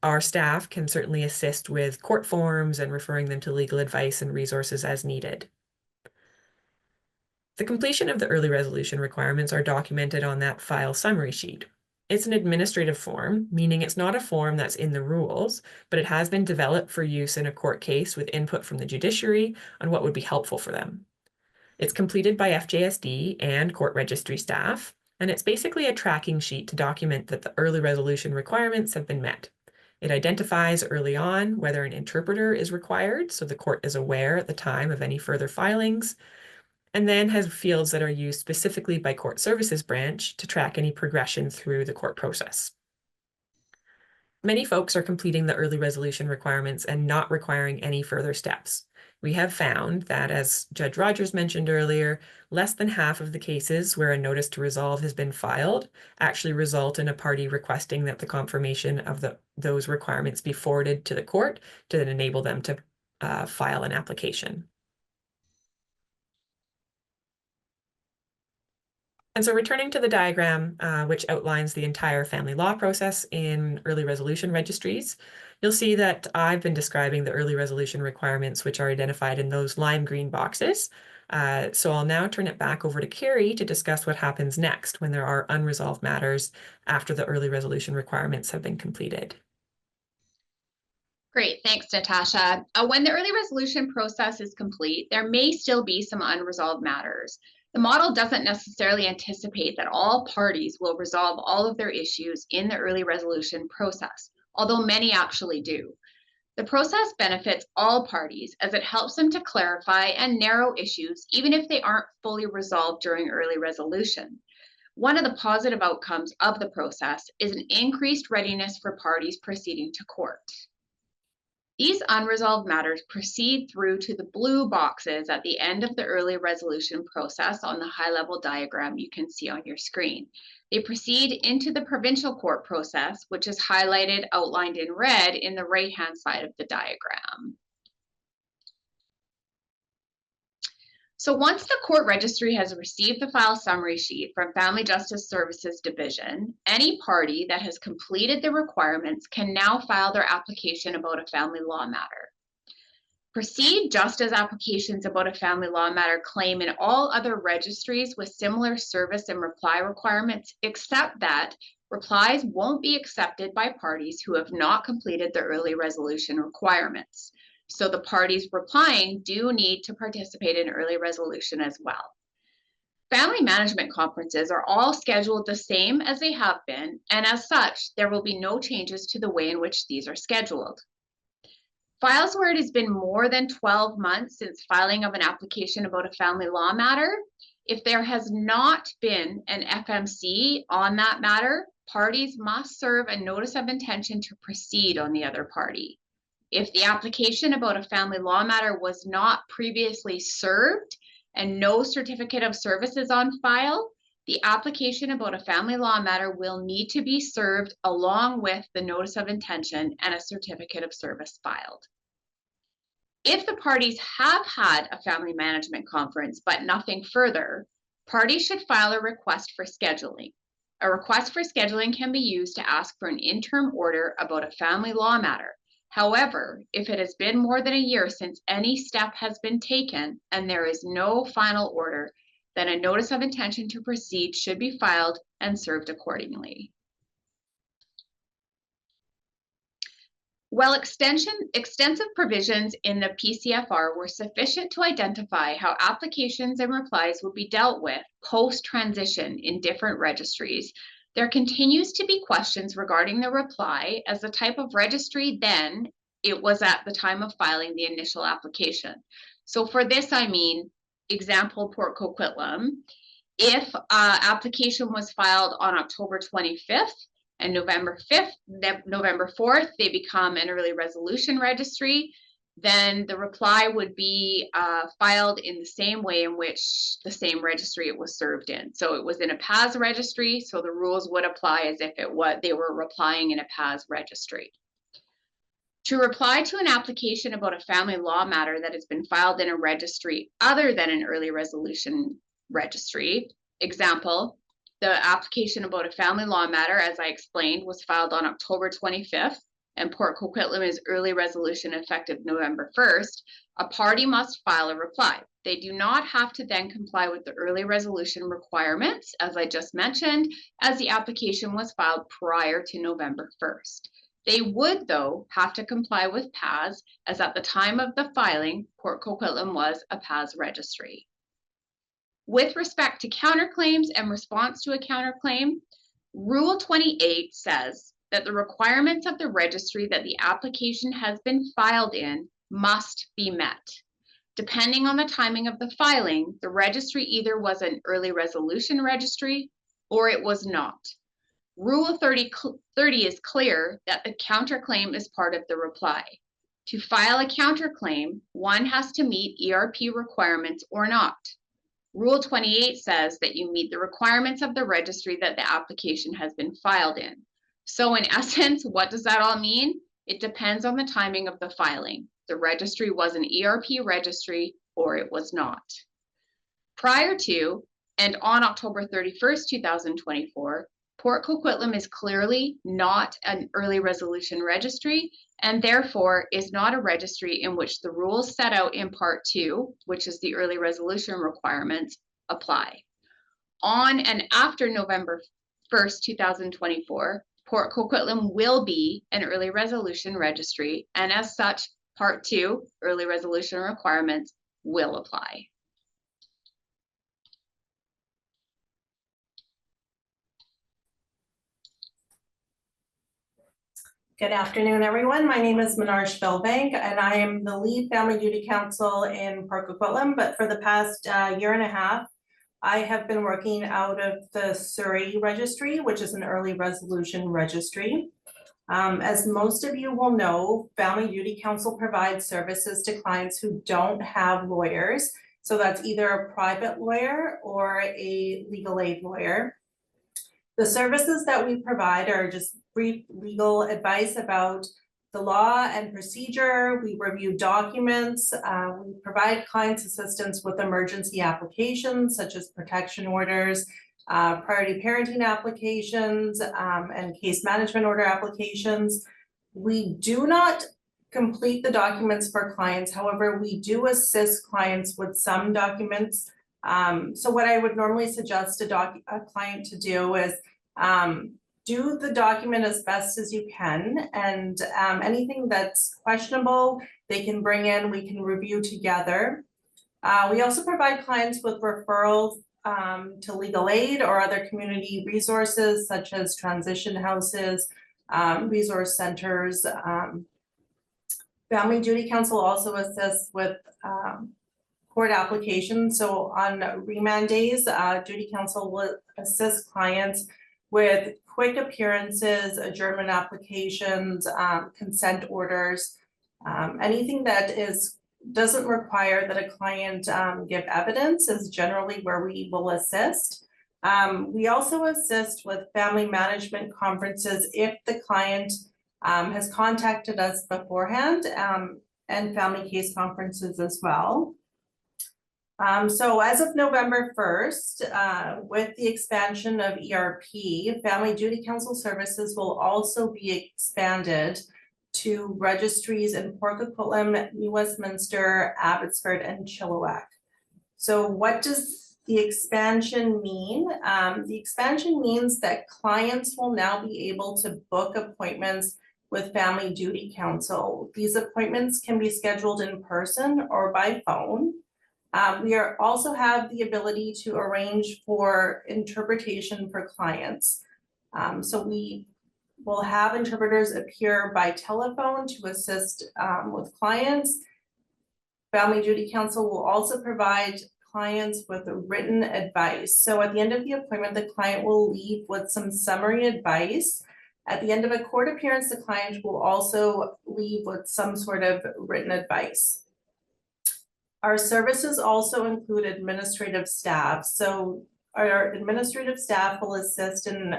our staff can certainly assist with court forms and referring them to legal advice and resources as needed. The completion of the early resolution requirements are documented on that file summary sheet. It's an administrative form, meaning it's not a form that's in the rules, but it has been developed for use in a court case with input from the judiciary on what would be helpful for them. It's completed by FJSD and court registry staff, and it's basically a tracking sheet to document that the early resolution requirements have been met. It identifies early on whether an interpreter is required, so the court is aware at the time of any further filings, and then has fields that are used specifically by Court Services Branch to track any progression through the court process. Many folks are completing the early resolution requirements and not requiring any further steps. We have found that, as Judge Rogers mentioned earlier, less than half of the cases where a notice to resolve has been filed actually result in a party requesting that the confirmation of those requirements be forwarded to the court to then enable them to file an application. And so returning to the diagram, which outlines the entire family law process in early resolution registries, you'll see that I've been describing the early resolution requirements, which are identified in those lime green boxes. So I'll now turn it back over to Carrie to discuss what happens next when there are unresolved matters after the early resolution requirements have been completed. Great, thanks, Natasha. When the early resolution process is complete, there may still be some unresolved matters. The model doesn't necessarily anticipate that all parties will resolve all of their issues in the early resolution process, although many actually do. The process benefits all parties as it helps them to clarify and narrow issues, even if they aren't fully resolved during early resolution. One of the positive outcomes of the process is an increased readiness for parties proceeding to court. These unresolved matters proceed through to the blue boxes at the end of the early resolution process on the high-level diagram you can see on your screen. They proceed into the provincial court process, which is highlighted, outlined in red in the right-hand side of the diagram. So once the court registry has received the file summary sheet from Family Justice Services Division, any party that has completed the requirements can now file their application about a family law matter. Proceed just as applications about a family law matter claim in all other registries with similar service and reply requirements, except that replies won't be accepted by parties who have not completed the early resolution requirements. So the parties replying do need to participate in early resolution as well. Family management conferences are all scheduled the same as they have been, and as such, there will be no changes to the way in which these are scheduled. Files where it has been more than 12 months since filing of an application about a family law matter, if there has not been an FMC on that matter, parties must serve a notice of intention to proceed on the other party. If the application about a family law matter was not previously served and no certificate of service is on file, the application about a family law matter will need to be served along with the notice of intention and a certificate of service filed. If the parties have had a family management conference but nothing further, parties should file a request for scheduling. A request for scheduling can be used to ask for an interim order about a family law matter. However, if it has been more than a year since any step has been taken and there is no final order, then a notice of intention to proceed should be filed and served accordingly. While extensive provisions in the PCFR were sufficient to identify how applications and replies would be dealt with post-transition in different registries, there continues to be questions regarding the reply as the type of registry then it was at the time of filing the initial application. So for this, I mean, example, Port Coquitlam, if application was filed on October 25th and November 4th, they become an early resolution registry, then the reply would be filed in the same way in which the same registry it was served in. So it was in a PAS registry, so the rules would apply as if they were replying in a PAS registry. To reply to an application about a family law matter that has been filed in a registry other than an early resolution registry, example, the application about a family law matter, as I explained, was filed on October 25th, and Port Coquitlam is early resolution effective November 1st, a party must file a reply. They do not have to then comply with the early resolution requirements, as I just mentioned, as the application was filed prior to November 1st. They would, though, have to comply with PAS, as at the time of the filing, Port Coquitlam was a PAS registry. With respect to counterclaims and response to a counterclaim, Rule 28 says that the requirements of the registry that the application has been filed in must be met. Depending on the timing of the filing, the registry either was an early resolution registry or it was not. Rule 30 is clear that the counterclaim is part of the reply. To file a counterclaim, one has to meet ERP requirements or not. Rule 28 says that you meet the requirements of the registry that the application has been filed in. So in essence, what does that all mean? It depends on the timing of the filing. The registry was an ERP registry or it was not. Prior to and on October 31st, 2024, Port Coquitlam is clearly not an early resolution registry and therefore is not a registry in which the rules set out in Part 2, which is the early resolution requirements, apply. On and after November 1st, 2024, Port Coquitlam will be an early resolution registry, and as such, Part 2 early resolution requirements will apply. Good afternoon, everyone. My name is Minarsh Bellbank, and I am the lead family duty counsel in Port Coquitlam. But for the past year and a half, I have been working out of the Surrey Registry, which is an early resolution registry. As most of you will know, Family Duty Counsel provides services to clients who don't have lawyers. So that's either a private lawyer or a legal aid lawyer. The services that we provide are just brief legal advice about the law and procedure. We review documents. We provide clients assistance with emergency applications such as protection orders, priority parenting applications, and case management order applications. We do not complete the documents for clients. However, we do assist clients with some documents. So what I would normally suggest a client to do is do the document as best as you can, and anything that's questionable, they can bring in, we can review together. We also provide clients with referrals to legal aid or other community resources such as transition houses, resource centers. Family Duty Counsel also assists with court applications. So on remand days, Duty Counsel will assist clients with quick appearances, adjournment applications, consent orders, anything that doesn't require that a client give evidence is generally where we will assist. We also assist with family management conferences if the client has contacted us beforehand, and family case conferences as well. So as of November 1st, with the expansion of ERP, Family Duty Counsel services will also be expanded to registries in Port Coquitlam, New Westminster, Abbotsford, and Chilliwack. So what does the expansion mean? The expansion means that clients will now be able to book appointments with Family Duty Counsel. These appointments can be scheduled in person or by phone. We also have the ability to arrange for interpretation for clients. So we will have interpreters appear by telephone to assist with clients. Family Duty Counsel will also provide clients with written advice. So at the end of the appointment, the client will leave with some summary advice. At the end of a court appearance, the client will also leave with some sort of written advice. Our services also include administrative staff. So our administrative staff will assist in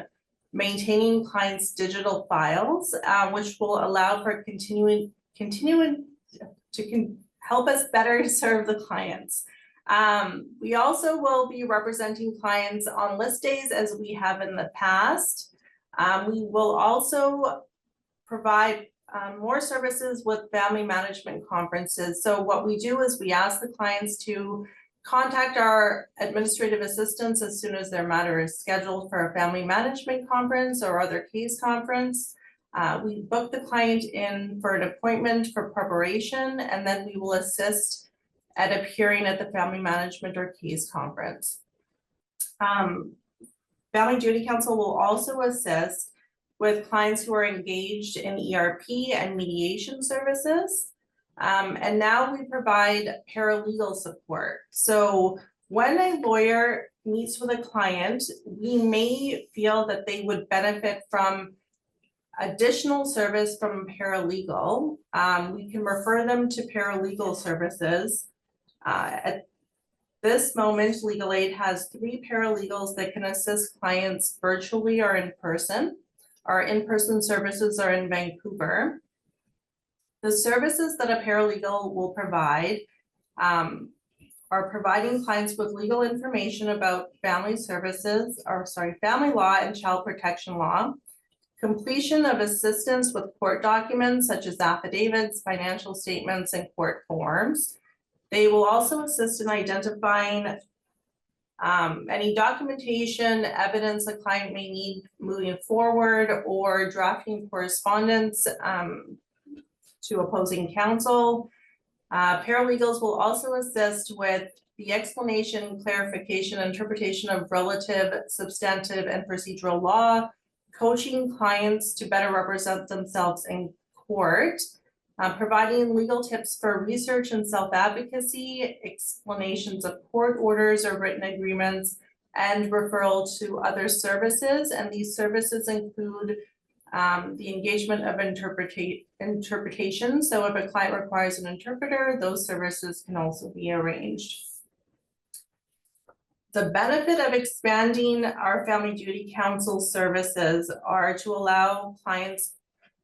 maintaining clients' digital files, which will allow for continuing to help us better serve the clients. We also will be representing clients on list days as we have in the past. We will also provide more services with family management conferences. So what we do is we ask the clients to contact our administrative assistants as soon as their matter is scheduled for a family management conference or other case conference. We book the client in for an appointment for preparation, and then we will assist at appearing at the family management or case conference. Family Duty Counsel will also assist with clients who are engaged in ERP and mediation services. And now we provide paralegal support. So when a lawyer meets with a client, we may feel that they would benefit from additional service from a paralegal. We can refer them to paralegal services. At this moment, Legal Aid has 3 paralegals that can assist clients virtually or in person. Our in-person services are in Vancouver. The services that a paralegal will provide are providing clients with legal information about family law and child protection law, completion of assistance with court documents such as affidavits, financial statements, and court forms. They will also assist in identifying Any documentation, evidence the client may need moving forward, or drafting correspondence to opposing counsel. Paralegals will also assist with the explanation, clarification, interpretation of relative, substantive, and procedural law, coaching clients to better represent themselves in court, providing legal tips for research and self-advocacy, explanations of court orders or written agreements, and referral to other services. And these services include the engagement of interpretation. So if a client requires an interpreter, those services can also be arranged. The benefit of expanding our Family Duty Counsel services are to allow clients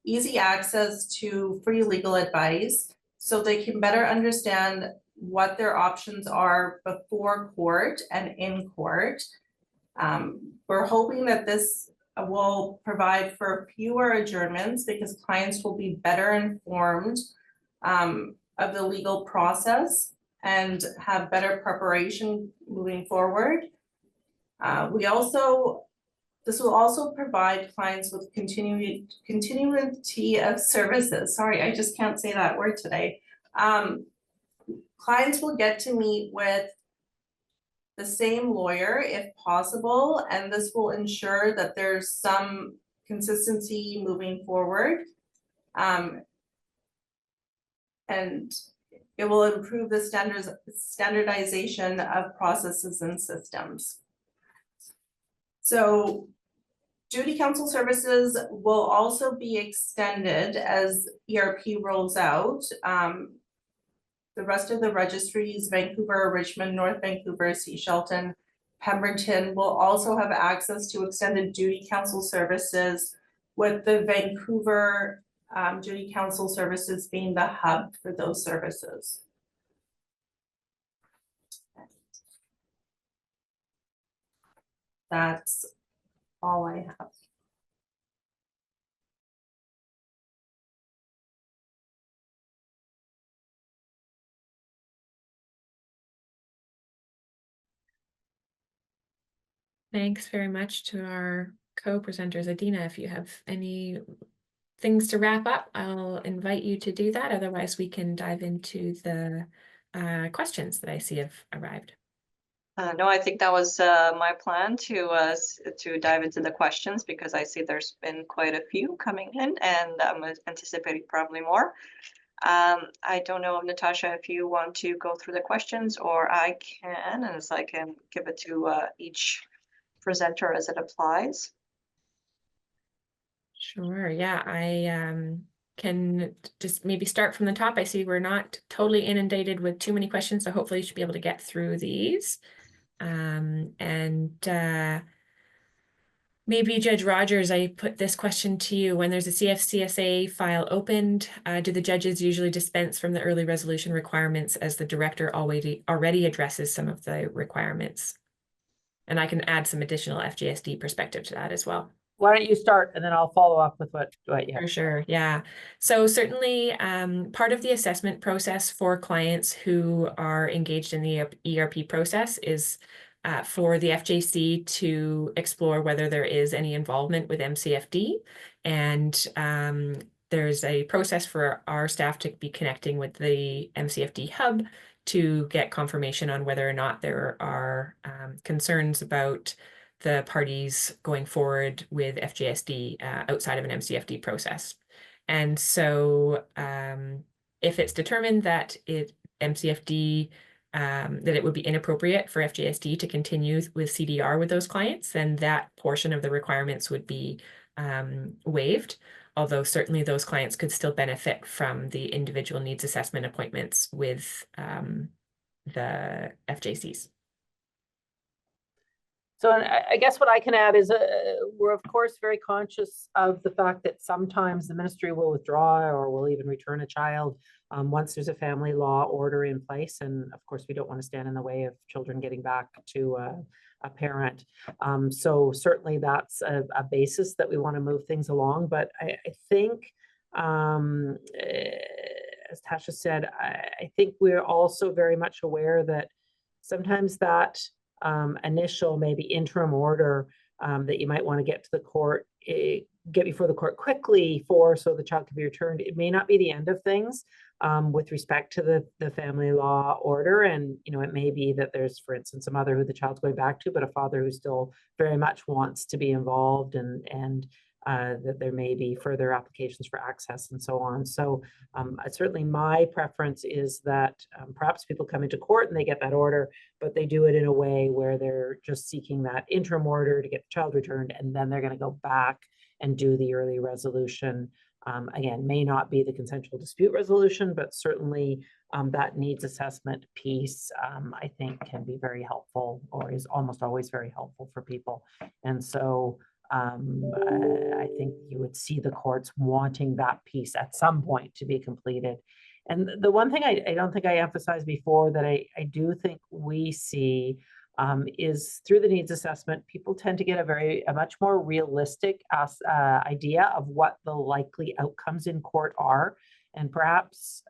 easy access to free legal advice so they can better understand what their options are before court and in court. We're hoping that this will provide for fewer adjournments because clients will be better informed of the legal process and have better preparation moving forward. This will also provide clients with continuity of services. Sorry, I just can't say that word today. Clients will get to meet with the same lawyer if possible, and this will ensure that there's some consistency moving forward. And it will improve the standardization of processes and systems. So Duty Counsel services will also be extended as ERP rolls out. The rest of the registries, Vancouver, Richmond, North Vancouver, Shelton, Pemberton, will also have access to extended Duty Counsel services, with the Vancouver Duty Counsel services being the hub for those services. That's all I have. Thanks very much to our co-presenters. Adina, if you have any things to wrap up, I'll invite you to do that. Otherwise, we can dive into the questions that I see have arrived. No, I think that was my plan to dive into the questions, because I see there's been quite a few coming in, and I'm anticipating probably more. I don't know, Natasha, if you want to go through the questions, or I can, and so I can give it to each presenter as it applies. Sure, yeah, I can just maybe start from the top. I see we're not totally inundated with too many questions, so hopefully you should be able to get through these. Maybe Judge Rogers, I put this question to you. When there's a CFCSA file opened, do the judges usually dispense from the early resolution requirements as the director already addresses some of the requirements? And I can add some additional FJSD perspective to that as well. Why don't you start, and then I'll follow up with what you have. For sure, yeah. So certainly part of the assessment process for clients who are engaged in the ERP process is for the FJC to explore whether there is any involvement with MCFD. And there's a process for our staff to be connecting with the MCFD hub to get confirmation on whether or not there are concerns about the parties going forward with FJSD outside of an MCFD process. And so if it's determined that MCFD, that it would be inappropriate for FJSD to continue with CDR with those clients, then that portion of the requirements would be waived. Although certainly those clients could still benefit from the individual needs assessment appointments with the FJCs. So I guess what I can add is we're of course very conscious of the fact that sometimes the ministry will withdraw or will even return a child once there's a family law order in place. And of course, we don't want to stand in the way of children getting back to a parent. So certainly that's a basis that we want to move things along. But I think, as Tasha said, I think we're also very much aware that sometimes that initial maybe interim order that you might want to get to the court, get before the court quickly so the child can be returned. It may not be the end of things with respect to the family law order. And, you know, it may be that there's, for instance, a mother who the child's going back to, but a father who still very much wants to be involved, and that there may be further applications for access and so on. So certainly my preference is that perhaps people come into court and they get that order, but they do it in a way where they're just seeking that interim order to get the child returned, and then they're going to go back and do the early resolution. Again, may not be the consensual dispute resolution, but certainly that needs assessment piece, I think, can be very helpful, or is almost always very helpful for people. And so I think you would see the courts wanting that piece at some point to be completed. And the one thing I don't think I emphasized before that I do think we see is through the needs assessment, people tend to get a much more realistic idea of what the likely outcomes in court are. And perhaps,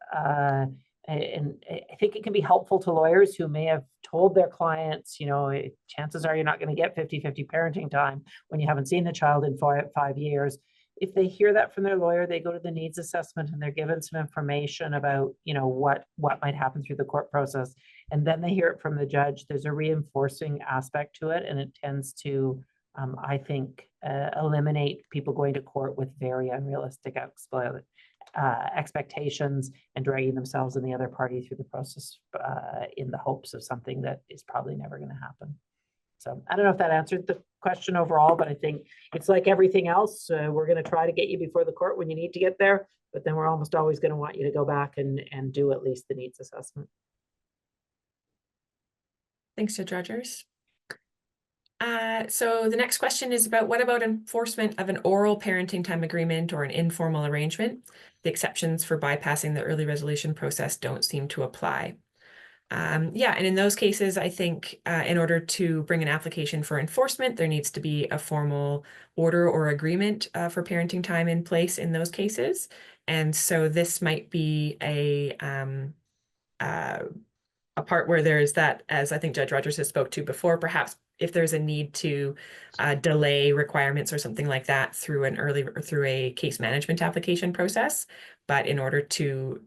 and I think it can be helpful to lawyers who may have told their clients, you know, chances are you're not going to get 50-50 parenting time when you haven't seen the child in 5 years. If they hear that from their lawyer, they go to the needs assessment and they're given some information about, you know, what might happen through the court process. And then they hear it from the judge. There's a reinforcing aspect to it, and it tends to, I think, eliminate people going to court with very unrealistic expectations and dragging themselves and the other party through the process in the hopes of something that is probably never going to happen. So I don't know if that answered the question overall, but I think it's like everything else. We're going to try to get you before the court when you need to get there, but then we're almost always going to want you to go back and do at least the needs assessment. Thanks, Judge Rogers. So the next question is about what about enforcement of an oral parenting time agreement or an informal arrangement? The exceptions for bypassing the early resolution process don't seem to apply. Yeah, and in those cases, I think in order to bring an application for enforcement, there needs to be a formal order or agreement for parenting time in place in those cases. And so this might be a part where there's that, as I think Judge Rogers has spoke to before, perhaps if there's a need to delay requirements or something like that through a case management application process. But in order to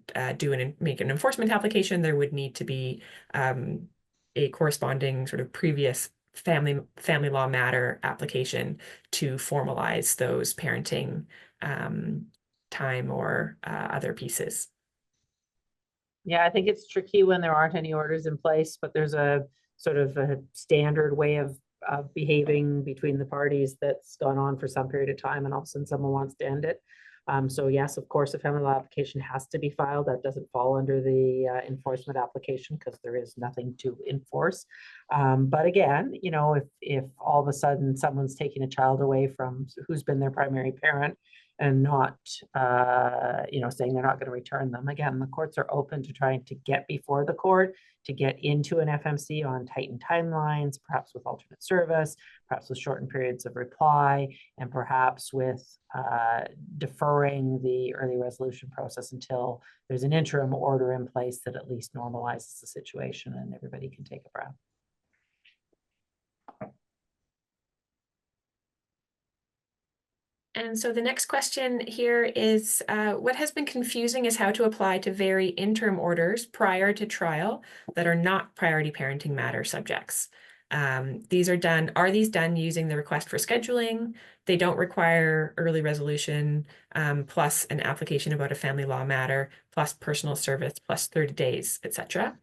make an enforcement application, there would need to be a corresponding sort of previous family law matter application to formalize those parenting time or other pieces. Yeah, I think it's tricky when there aren't any orders in place, but there's a sort of a standard way of behaving between the parties that's gone on for some period of time, and all of a sudden someone wants to end it. So yes, of course, a family law application has to be filed. That doesn't fall under the enforcement application because there is nothing to enforce. But again, you know, if all of a sudden someone's taking a child away from who's been their primary parent and not, you know, saying they're not going to return them. Again, the courts are open to trying to get before the court, to get into an FMC on tightened timelines, perhaps with alternate service, perhaps with shortened periods of reply, and perhaps with deferring the early resolution process until there's an interim order in place that at least normalizes the situation and everybody can take a breath. And so the next question here is, what has been confusing is how to apply to vary interim orders prior to trial that are not priority parenting matter subjects. Are these done using the request for scheduling? They don't require early resolution, plus an application about a family law matter, plus personal service, plus 30 days, etc.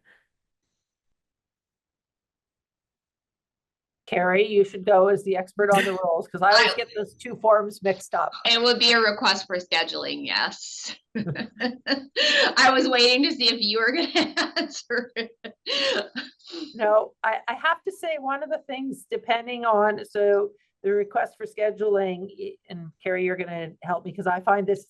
Carrie, you should go as the expert on the rules because I always get those two forms mixed up. It would be a request for scheduling, yes. I was waiting to see if you were going to answer it. No, I have to say one of the things, depending on, so the request for scheduling, and Carrie, you're going to help me because I find this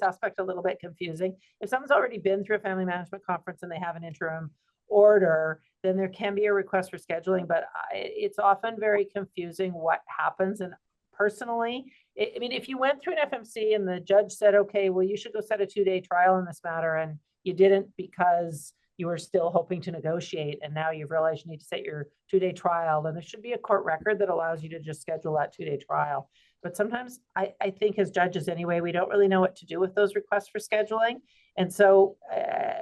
aspect a little bit confusing. If someone's already been through a family management conference and they have an interim order, then there can be a request for scheduling, but it's often very confusing what happens. And personally, I mean, if you went through an FMC and the judge said, okay, well, you should go set a 2-day trial in this matter, and you didn't because you were still hoping to negotiate, and now you've realized you need to set your 2-day trial, then there should be a court record that allows you to just schedule that 2-day trial. But sometimes I think as judges anyway, we don't really know what to do with those requests for scheduling. And so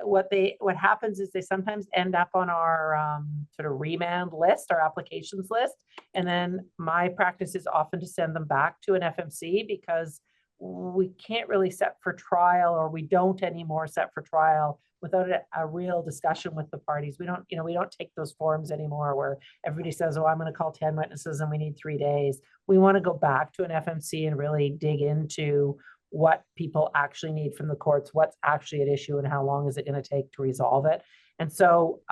what happens is they sometimes end up on our sort of remand list, our applications list. And then my practice is often to send them back to an FMC, because we can't really set for trial, or we don't anymore set for trial without a real discussion with the parties. We don't take those forms anymore where everybody says, oh, I'm going to call 10 witnesses and we need 3 days. We want to go back to an FMC and really dig into what people actually need from the courts, what's actually at issue, and how long is it going to take to resolve it. And so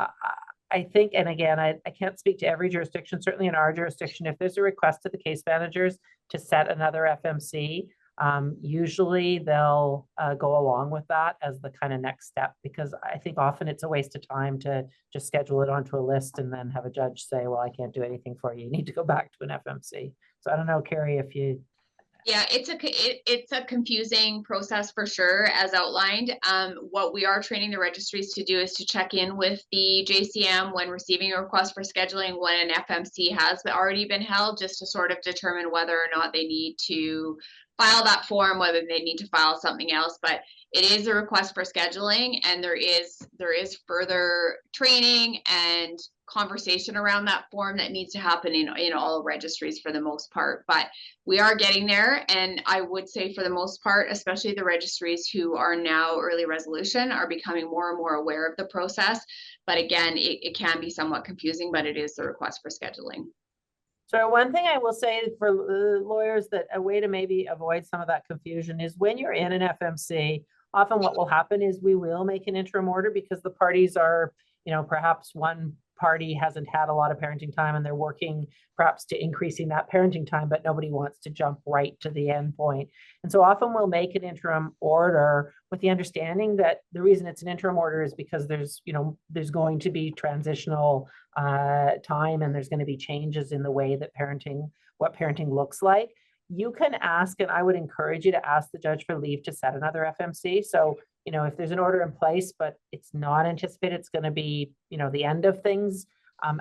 I think, and again, I can't speak to every jurisdiction, certainly in our jurisdiction, if there's a request to the case managers to set another FMC, usually they'll go along with that as the kind of next step, because I think often it's a waste of time to just schedule it onto a list and then have a judge say, well, I can't do anything for you. You need to go back to an FMC. So I don't know, Carrie, if you... Yeah, it's a confusing process for sure, as outlined. What we are training the registries to do is to check in with the JCM when receiving a request for scheduling when an FMC has already been held, just to sort of determine whether or not they need to file that form, whether they need to file something else. But it is a request for scheduling, and there is further training and conversation around that form that needs to happen in all registries for the most part. But we are getting there, and I would say for the most part, especially the registries who are now early resolution, are becoming more and more aware of the process. But again, it can be somewhat confusing, but it is the request for scheduling. So one thing I will say for lawyers, that a way to maybe avoid some of that confusion is when you're in an FMC, often what will happen is we will make an interim order, because the parties are, perhaps one party hasn't had a lot of parenting time and they're working perhaps to increasing that parenting time, but nobody wants to jump right to the end point. And so often we'll make an interim order with the understanding that the reason it's an interim order is because there's going to be transitional time, and there's going to be changes in the way that what parenting looks like. You can ask, and I would encourage you to ask the judge for leave to set another FMC. So, if there's an order in place, but it's not anticipated it's going to be, the end of things,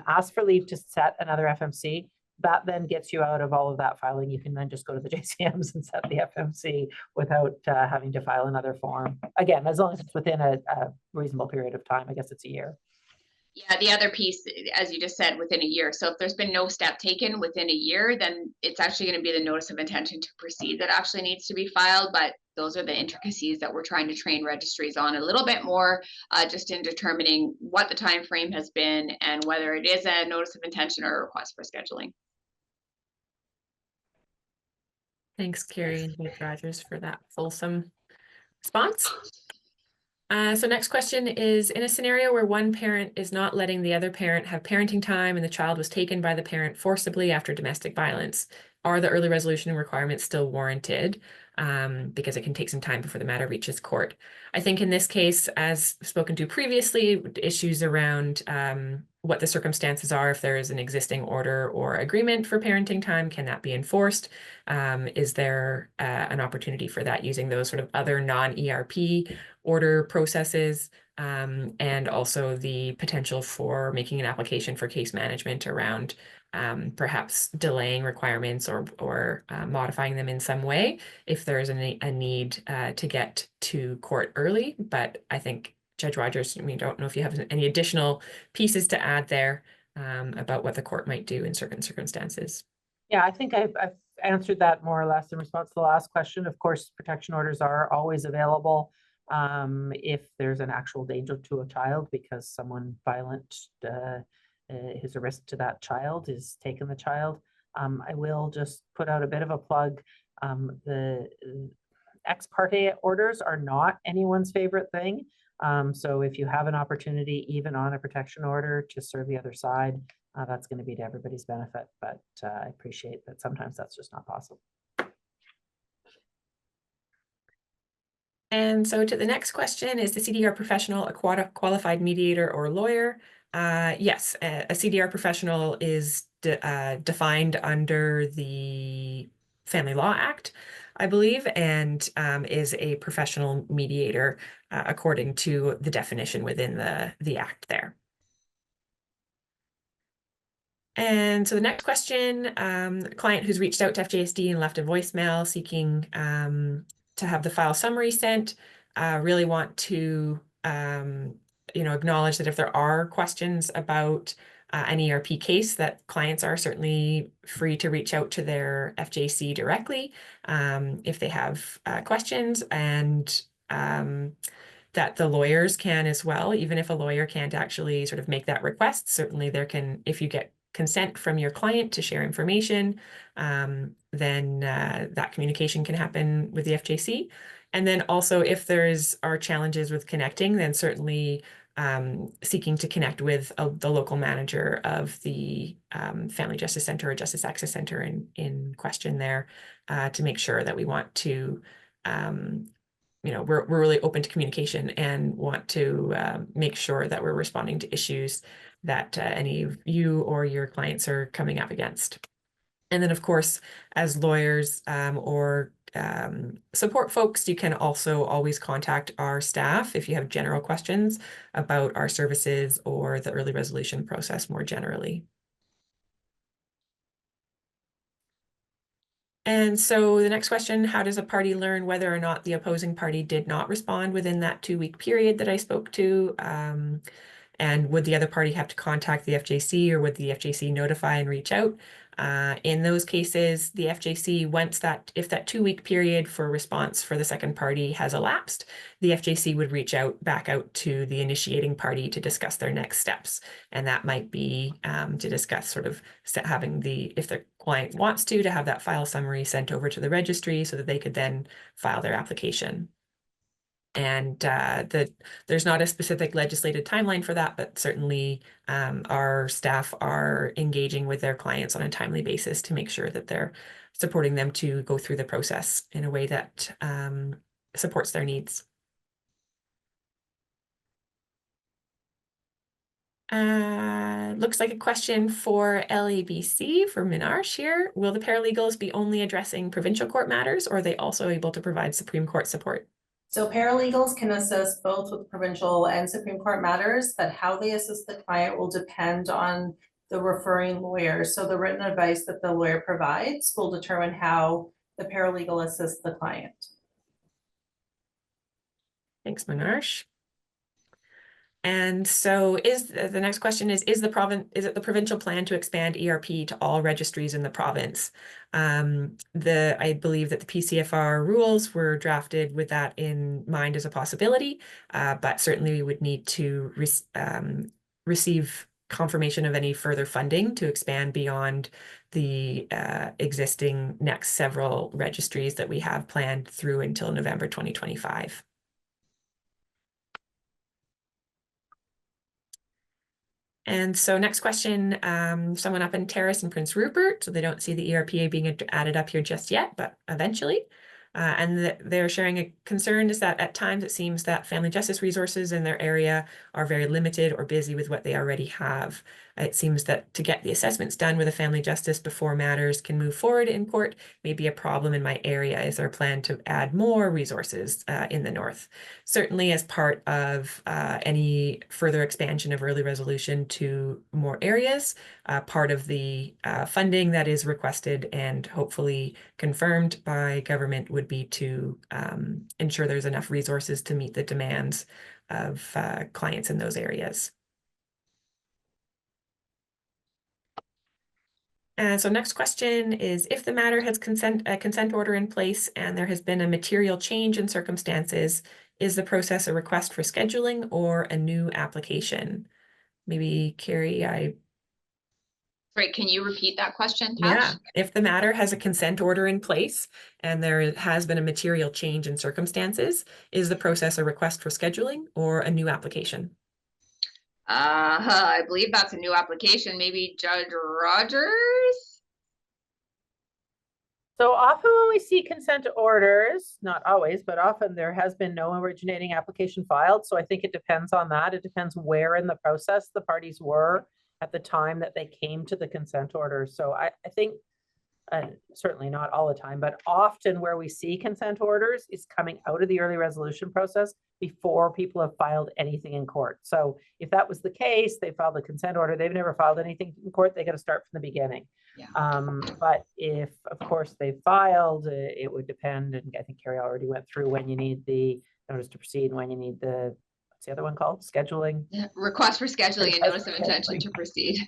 ask for leave to set another FMC. That then gets you out of all of that filing. You can then just go to the JCMs and set the FMC without having to file another form. Again, as long as it's within a reasonable period of time. I guess it's a year. Yeah, the other piece, as you just said, within a year. So if there's been no step taken within a year, then it's actually going to be the notice of intention to proceed that actually needs to be filed. But those are the intricacies that we're trying to train registries on a little bit more, just in determining what the time frame has been and whether it is a notice of intention or a request for scheduling. Thanks, Carrie and Judge Rogers, for that fulsome response. So next question is, in a scenario where one parent is not letting the other parent have parenting time and the child was taken by the parent forcibly after domestic violence, are the early resolution requirements still warranted? Because it can take some time before the matter reaches court. I think in this case, as spoken to previously, issues around what the circumstances are, if there is an existing order or agreement for parenting time, can that be enforced? Is there an opportunity for that using those sort of other non-ERP order processes, and also the potential for making an application for case management around perhaps delaying requirements or modifying them in some way if there's a need to get to court early. But I think, Judge Rogers, I don't know if you have any additional pieces to add there about what the court might do in certain circumstances. Yeah, I think I've answered that more or less in response to the last question. Of course, protection orders are always available if there's an actual danger to a child because someone violent who's a risk to that child is taking the child. I will just put out a bit of a plug. The ex parte orders are not anyone's favorite thing. So if you have an opportunity, even on a protection order, to serve the other side, that's going to be to everybody's benefit. But I appreciate that sometimes that's just not possible. And so to the next question, is the CDR professional a qualified mediator or lawyer? Yes, a CDR professional is defined under the Family Law Act. I believe, and is a professional mediator according to the definition within the Act there. And so the next question, a client who's reached out to FJSD and left a voicemail seeking to have the file summary sent, really want to acknowledge that if there are questions about an ERP case, that clients are certainly free to reach out to their FJC directly if they have questions, and that the lawyers can as well, even if a lawyer can't actually sort of make that request. Certainly there can, if you get consent from your client to share information, then that communication can happen with the FJC. And then also if are challenges with connecting, then certainly seeking to connect with the local manager of the Family Justice Center or Justice Access Center in question there to make sure that we want to we're really open to communication and want to make sure that we're responding to issues that any of you or your clients are coming up against. And then, of course, as lawyers or support folks, you can also always contact our staff if you have general questions about our services or the early resolution process more generally. And so the next question, how does a party learn whether or not the opposing party did not respond within that 2-week period that I spoke to? And would the other party have to contact the FJC, or would the FJC notify and reach out? In those cases, the FJC, if that 2-week period for response for the second party has elapsed, the FJC would reach back out to the initiating party to discuss their next steps. And that might be to discuss sort of having if the client wants to have that file summary sent over to the registry so that they could then file their application. And there's not a specific legislated timeline for that, but certainly our staff are engaging with their clients on a timely basis to make sure that they're supporting them to go through the process in a way that supports their needs. Looks like a question for LABC for Minarsh here. Will the paralegals be only addressing provincial court matters, or are they also able to provide Supreme Court support? So paralegals can assist both with provincial and Supreme Court matters, but how they assist the client will depend on the referring lawyer. So the written advice that the lawyer provides will determine how the paralegal assists the client. Thanks, Minarsh. And so the next question is it the provincial plan to expand ERP to all registries in the province? I believe that the PCFR rules were drafted with that in mind as a possibility, but certainly we would need to receive confirmation of any further funding to expand beyond the existing next several registries that we have planned through until November 2025. And so next question, someone up in Terrace and Prince Rupert, so they don't see the ERPA being added up here just yet, but eventually. And they're sharing a concern is that at times it seems that family justice resources in their area are very limited or busy with what they already have. It seems that to get the assessments done with a family justice before matters can move forward in court may be a problem in my area. Is there a plan to add more resources in the north? Certainly as part of any further expansion of early resolution to more areas, part of the funding that is requested and hopefully confirmed by government would be to ensure there's enough resources to meet the demands of clients in those areas. And so next question is, if the matter has a consent order in place and there has been a material change in circumstances, is the process a request for scheduling or a new application? Maybe Carrie, Sorry, can you repeat that question, Tash? Yeah, if the matter has a consent order in place and there has been a material change in circumstances, is the process a request for scheduling or a new application? I believe that's a new application. Maybe Judge Rogers? So often when we see consent orders, not always, but often there has been no originating application filed. So I think it depends on that. It depends where in the process the parties were at the time that they came to the consent order. So I think certainly not all the time, but often where we see consent orders is coming out of the early resolution process before people have filed anything in court. So if that was the case, they filed a consent order, they've never filed anything in court, they got to start from the beginning. Yeah. But if, of course, they filed, it would depend, and I think Carrie already went through when you need the notice to proceed and when you need the, what's the other one called? Scheduling? Yeah, request for scheduling and Request notice for of intention scheduling. to proceed.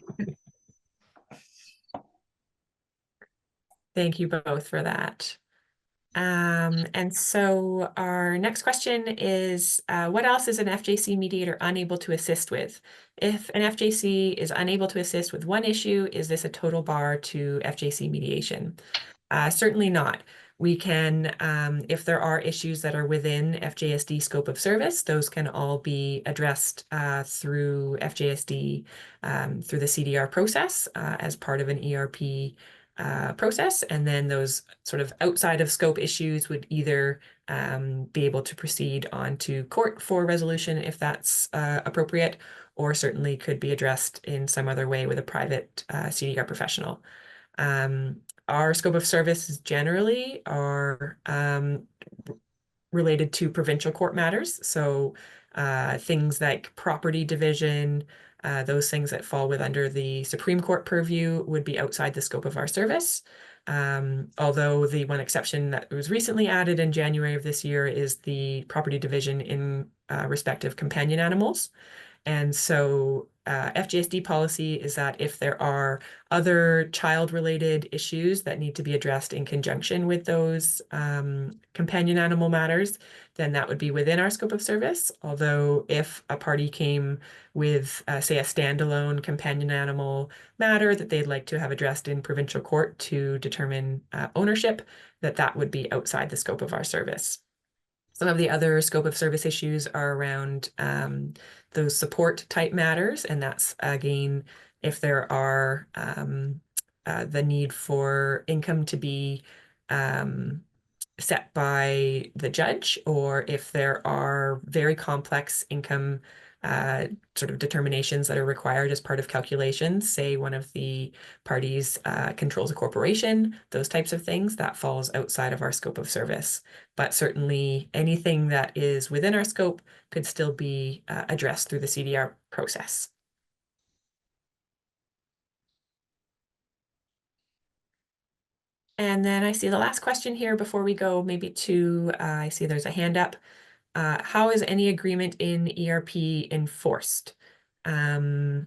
Thank you both for that. And so our next question is, what else is an FJC mediator unable to assist with? If an FJC is unable to assist with one issue, is this a total bar to FJC mediation? Certainly not. We can, if there are issues that are within FJSD scope of service, those can all be addressed through FJSD, through the CDR process as part of an ERP process. And then those sort of outside of scope issues would either be able to proceed on to court for resolution if that's appropriate, or certainly could be addressed in some other way with a private CDR professional. Our scope of service generally are related to provincial court matters. So things like property division, those things that fall under the Supreme Court purview would be outside the scope of our service. Although the one exception that was recently added in January of this year is the property division in respect of companion animals. And so FJSD policy is that if there are other child-related issues that need to be addressed in conjunction with those companion animal matters, then that would be within our scope of service. Although if a party came with, say, a standalone companion animal matter that they'd like to have addressed in provincial court to determine ownership, that would be outside the scope of our service. Some of the other scope of service issues are around those support type matters, and that's again if there are the need for income to be set by the judge, or if there are very complex income sort of determinations that are required as part of calculations, say one of the parties controls a corporation, those types of things, that falls outside of our scope of service. But certainly anything that is within our scope could still be addressed through the CDR process. And then I see the last question here before we go maybe to, I see there's a hand up. How is any agreement in ERP enforced? I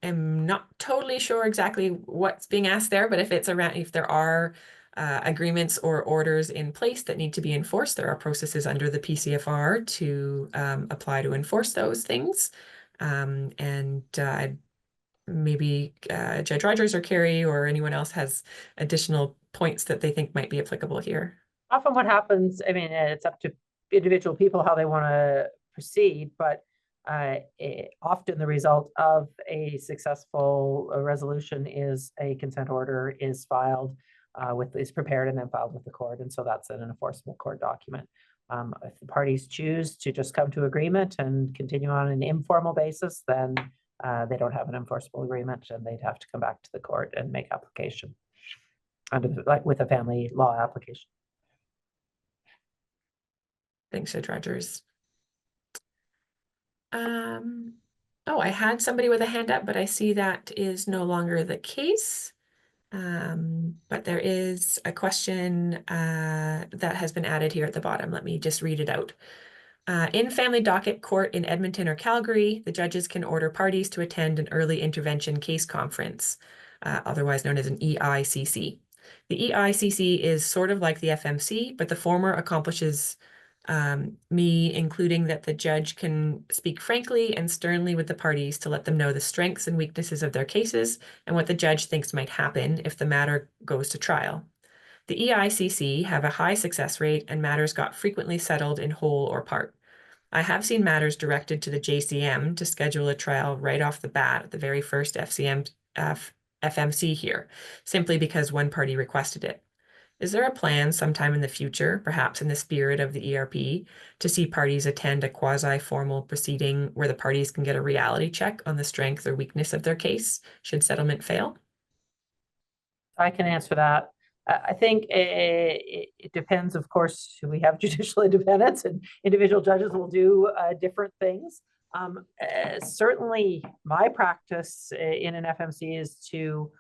am not totally sure exactly what's being asked there, but if it's around, if there are agreements or orders in place that need to be enforced, there are processes under the PCFR to apply to enforce those things. And maybe Judge Rogers or Carrie or anyone else has additional points that they think might be applicable here. Often what happens, I mean, it's up to individual people how they want to proceed, but often the result of a successful resolution is a consent order is filed is prepared and then filed with the court, and so that's an enforceable court document. If the parties choose to just come to agreement and continue on an informal basis, then they don't have an enforceable agreement, and they'd have to come back to the court and make application under like with a family law application. Thanks, Judge Rogers. Oh, I had somebody with a hand up, but I see that is no longer the case. But there is a question that has been added here at the bottom. Let me just read it out. In family docket court in Edmonton or Calgary, the judges can order parties to attend an early intervention case conference, otherwise known as an EICC. The EICC is sort of like the FMC, but the former accomplishes me including that the judge can speak frankly and sternly with the parties to let them know the strengths and weaknesses of their cases and what the judge thinks might happen if the matter goes to trial. The EICC have a high success rate and matters got frequently settled in whole or part. I have seen matters directed to the JCM to schedule a trial right off the bat at the very first FMC here, simply because one party requested it. Is there a plan sometime in the future, perhaps in the spirit of the ERP, to see parties attend a quasi-formal proceeding where the parties can get a reality check on the strength or weakness of their case should settlement fail? I can answer that. I think it depends, of course, we have judicial independence and individual judges will do different things. Certainly my practice in an FMC is to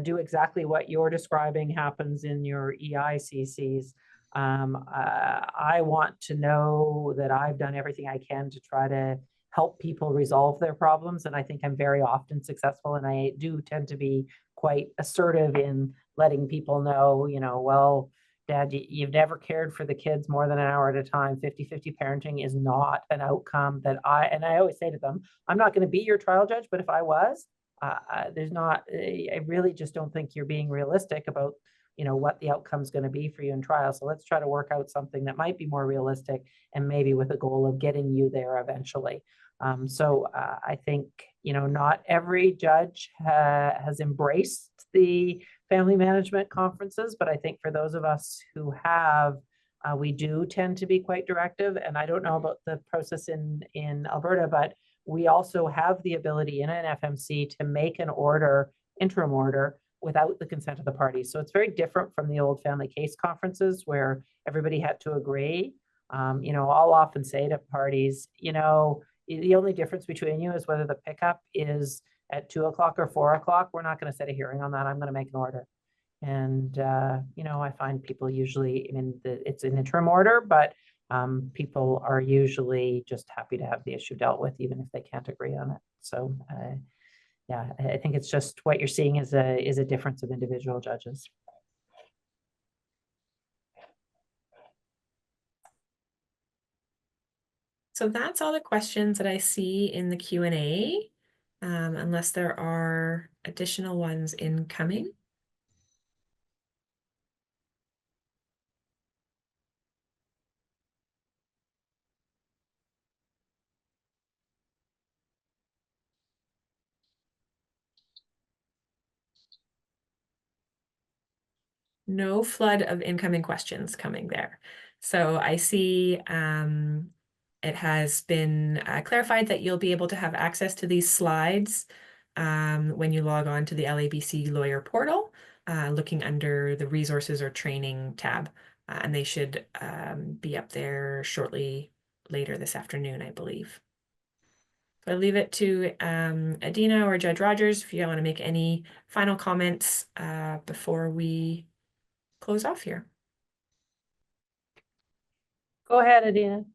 do exactly what you're describing happens in your EICCs. I want to know that I've done everything I can to try to help people resolve their problems. And I think I'm very often successful, and I do tend to be quite assertive in letting people know, well, Dad, you've never cared for the kids more than an hour at a time. 50-50 parenting is not an outcome that and I always say to them, I'm not going to be your trial judge, but if I was, I really just don't think you're being realistic about, what the outcome is going to be for you in trial. So let's try to work out something that might be more realistic and maybe with a goal of getting you there eventually. I think, not every judge has embraced the family management conferences, but I think for those of us who have, we do tend to be quite directive. And I don't know about the process in Alberta, but we also have the ability in an FMC to make an order, interim order, without the consent of the parties. So it's very different from the old family case conferences where everybody had to agree. I'll often say to parties, the only difference between you is whether the pickup is at 2 o'clock or 4 o'clock. We're not going to set a hearing on that. I'm going to make an order. And, I find people usually, it's an interim order, but people are usually just happy to have the issue dealt with, even if they can't agree on it. So, yeah, I think it's just what you're seeing is a difference of individual judges. So that's all the questions that I see in the Q&A, unless there are additional ones incoming. No flood of incoming questions coming there. So I see it has been clarified that you'll be able to have access to these slides when you log on to the LABC lawyer portal, looking under the resources or training tab. And they should be up there shortly later this afternoon, I believe. So I leave it to Adina or Judge Rogers if you want to make any final comments before we close off here. Go ahead, Adina.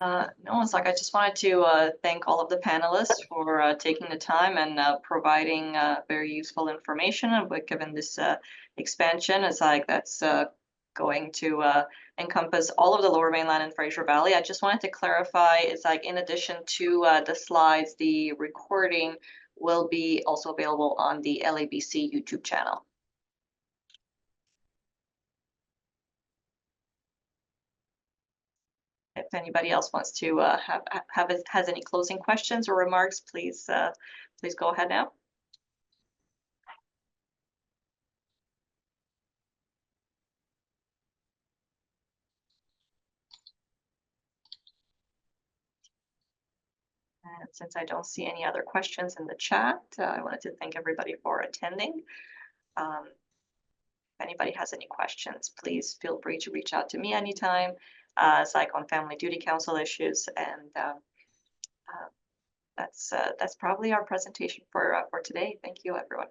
No, it's like I just wanted to thank all of the panelists for taking the time and providing very useful information. And given this expansion, it's like that's going to encompass all of the Lower Mainland and Fraser Valley. I just wanted to clarify, it's like in addition to the slides, the recording will be also available on the LABC YouTube channel. If anybody else wants to has any closing questions or remarks, please go ahead now. And since I don't see any other questions in the chat, I wanted to thank everybody for attending. If anybody has any questions, please feel free to reach out to me anytime. It's like on family duty counsel issues, and that's probably our presentation for today. Thank you, everyone.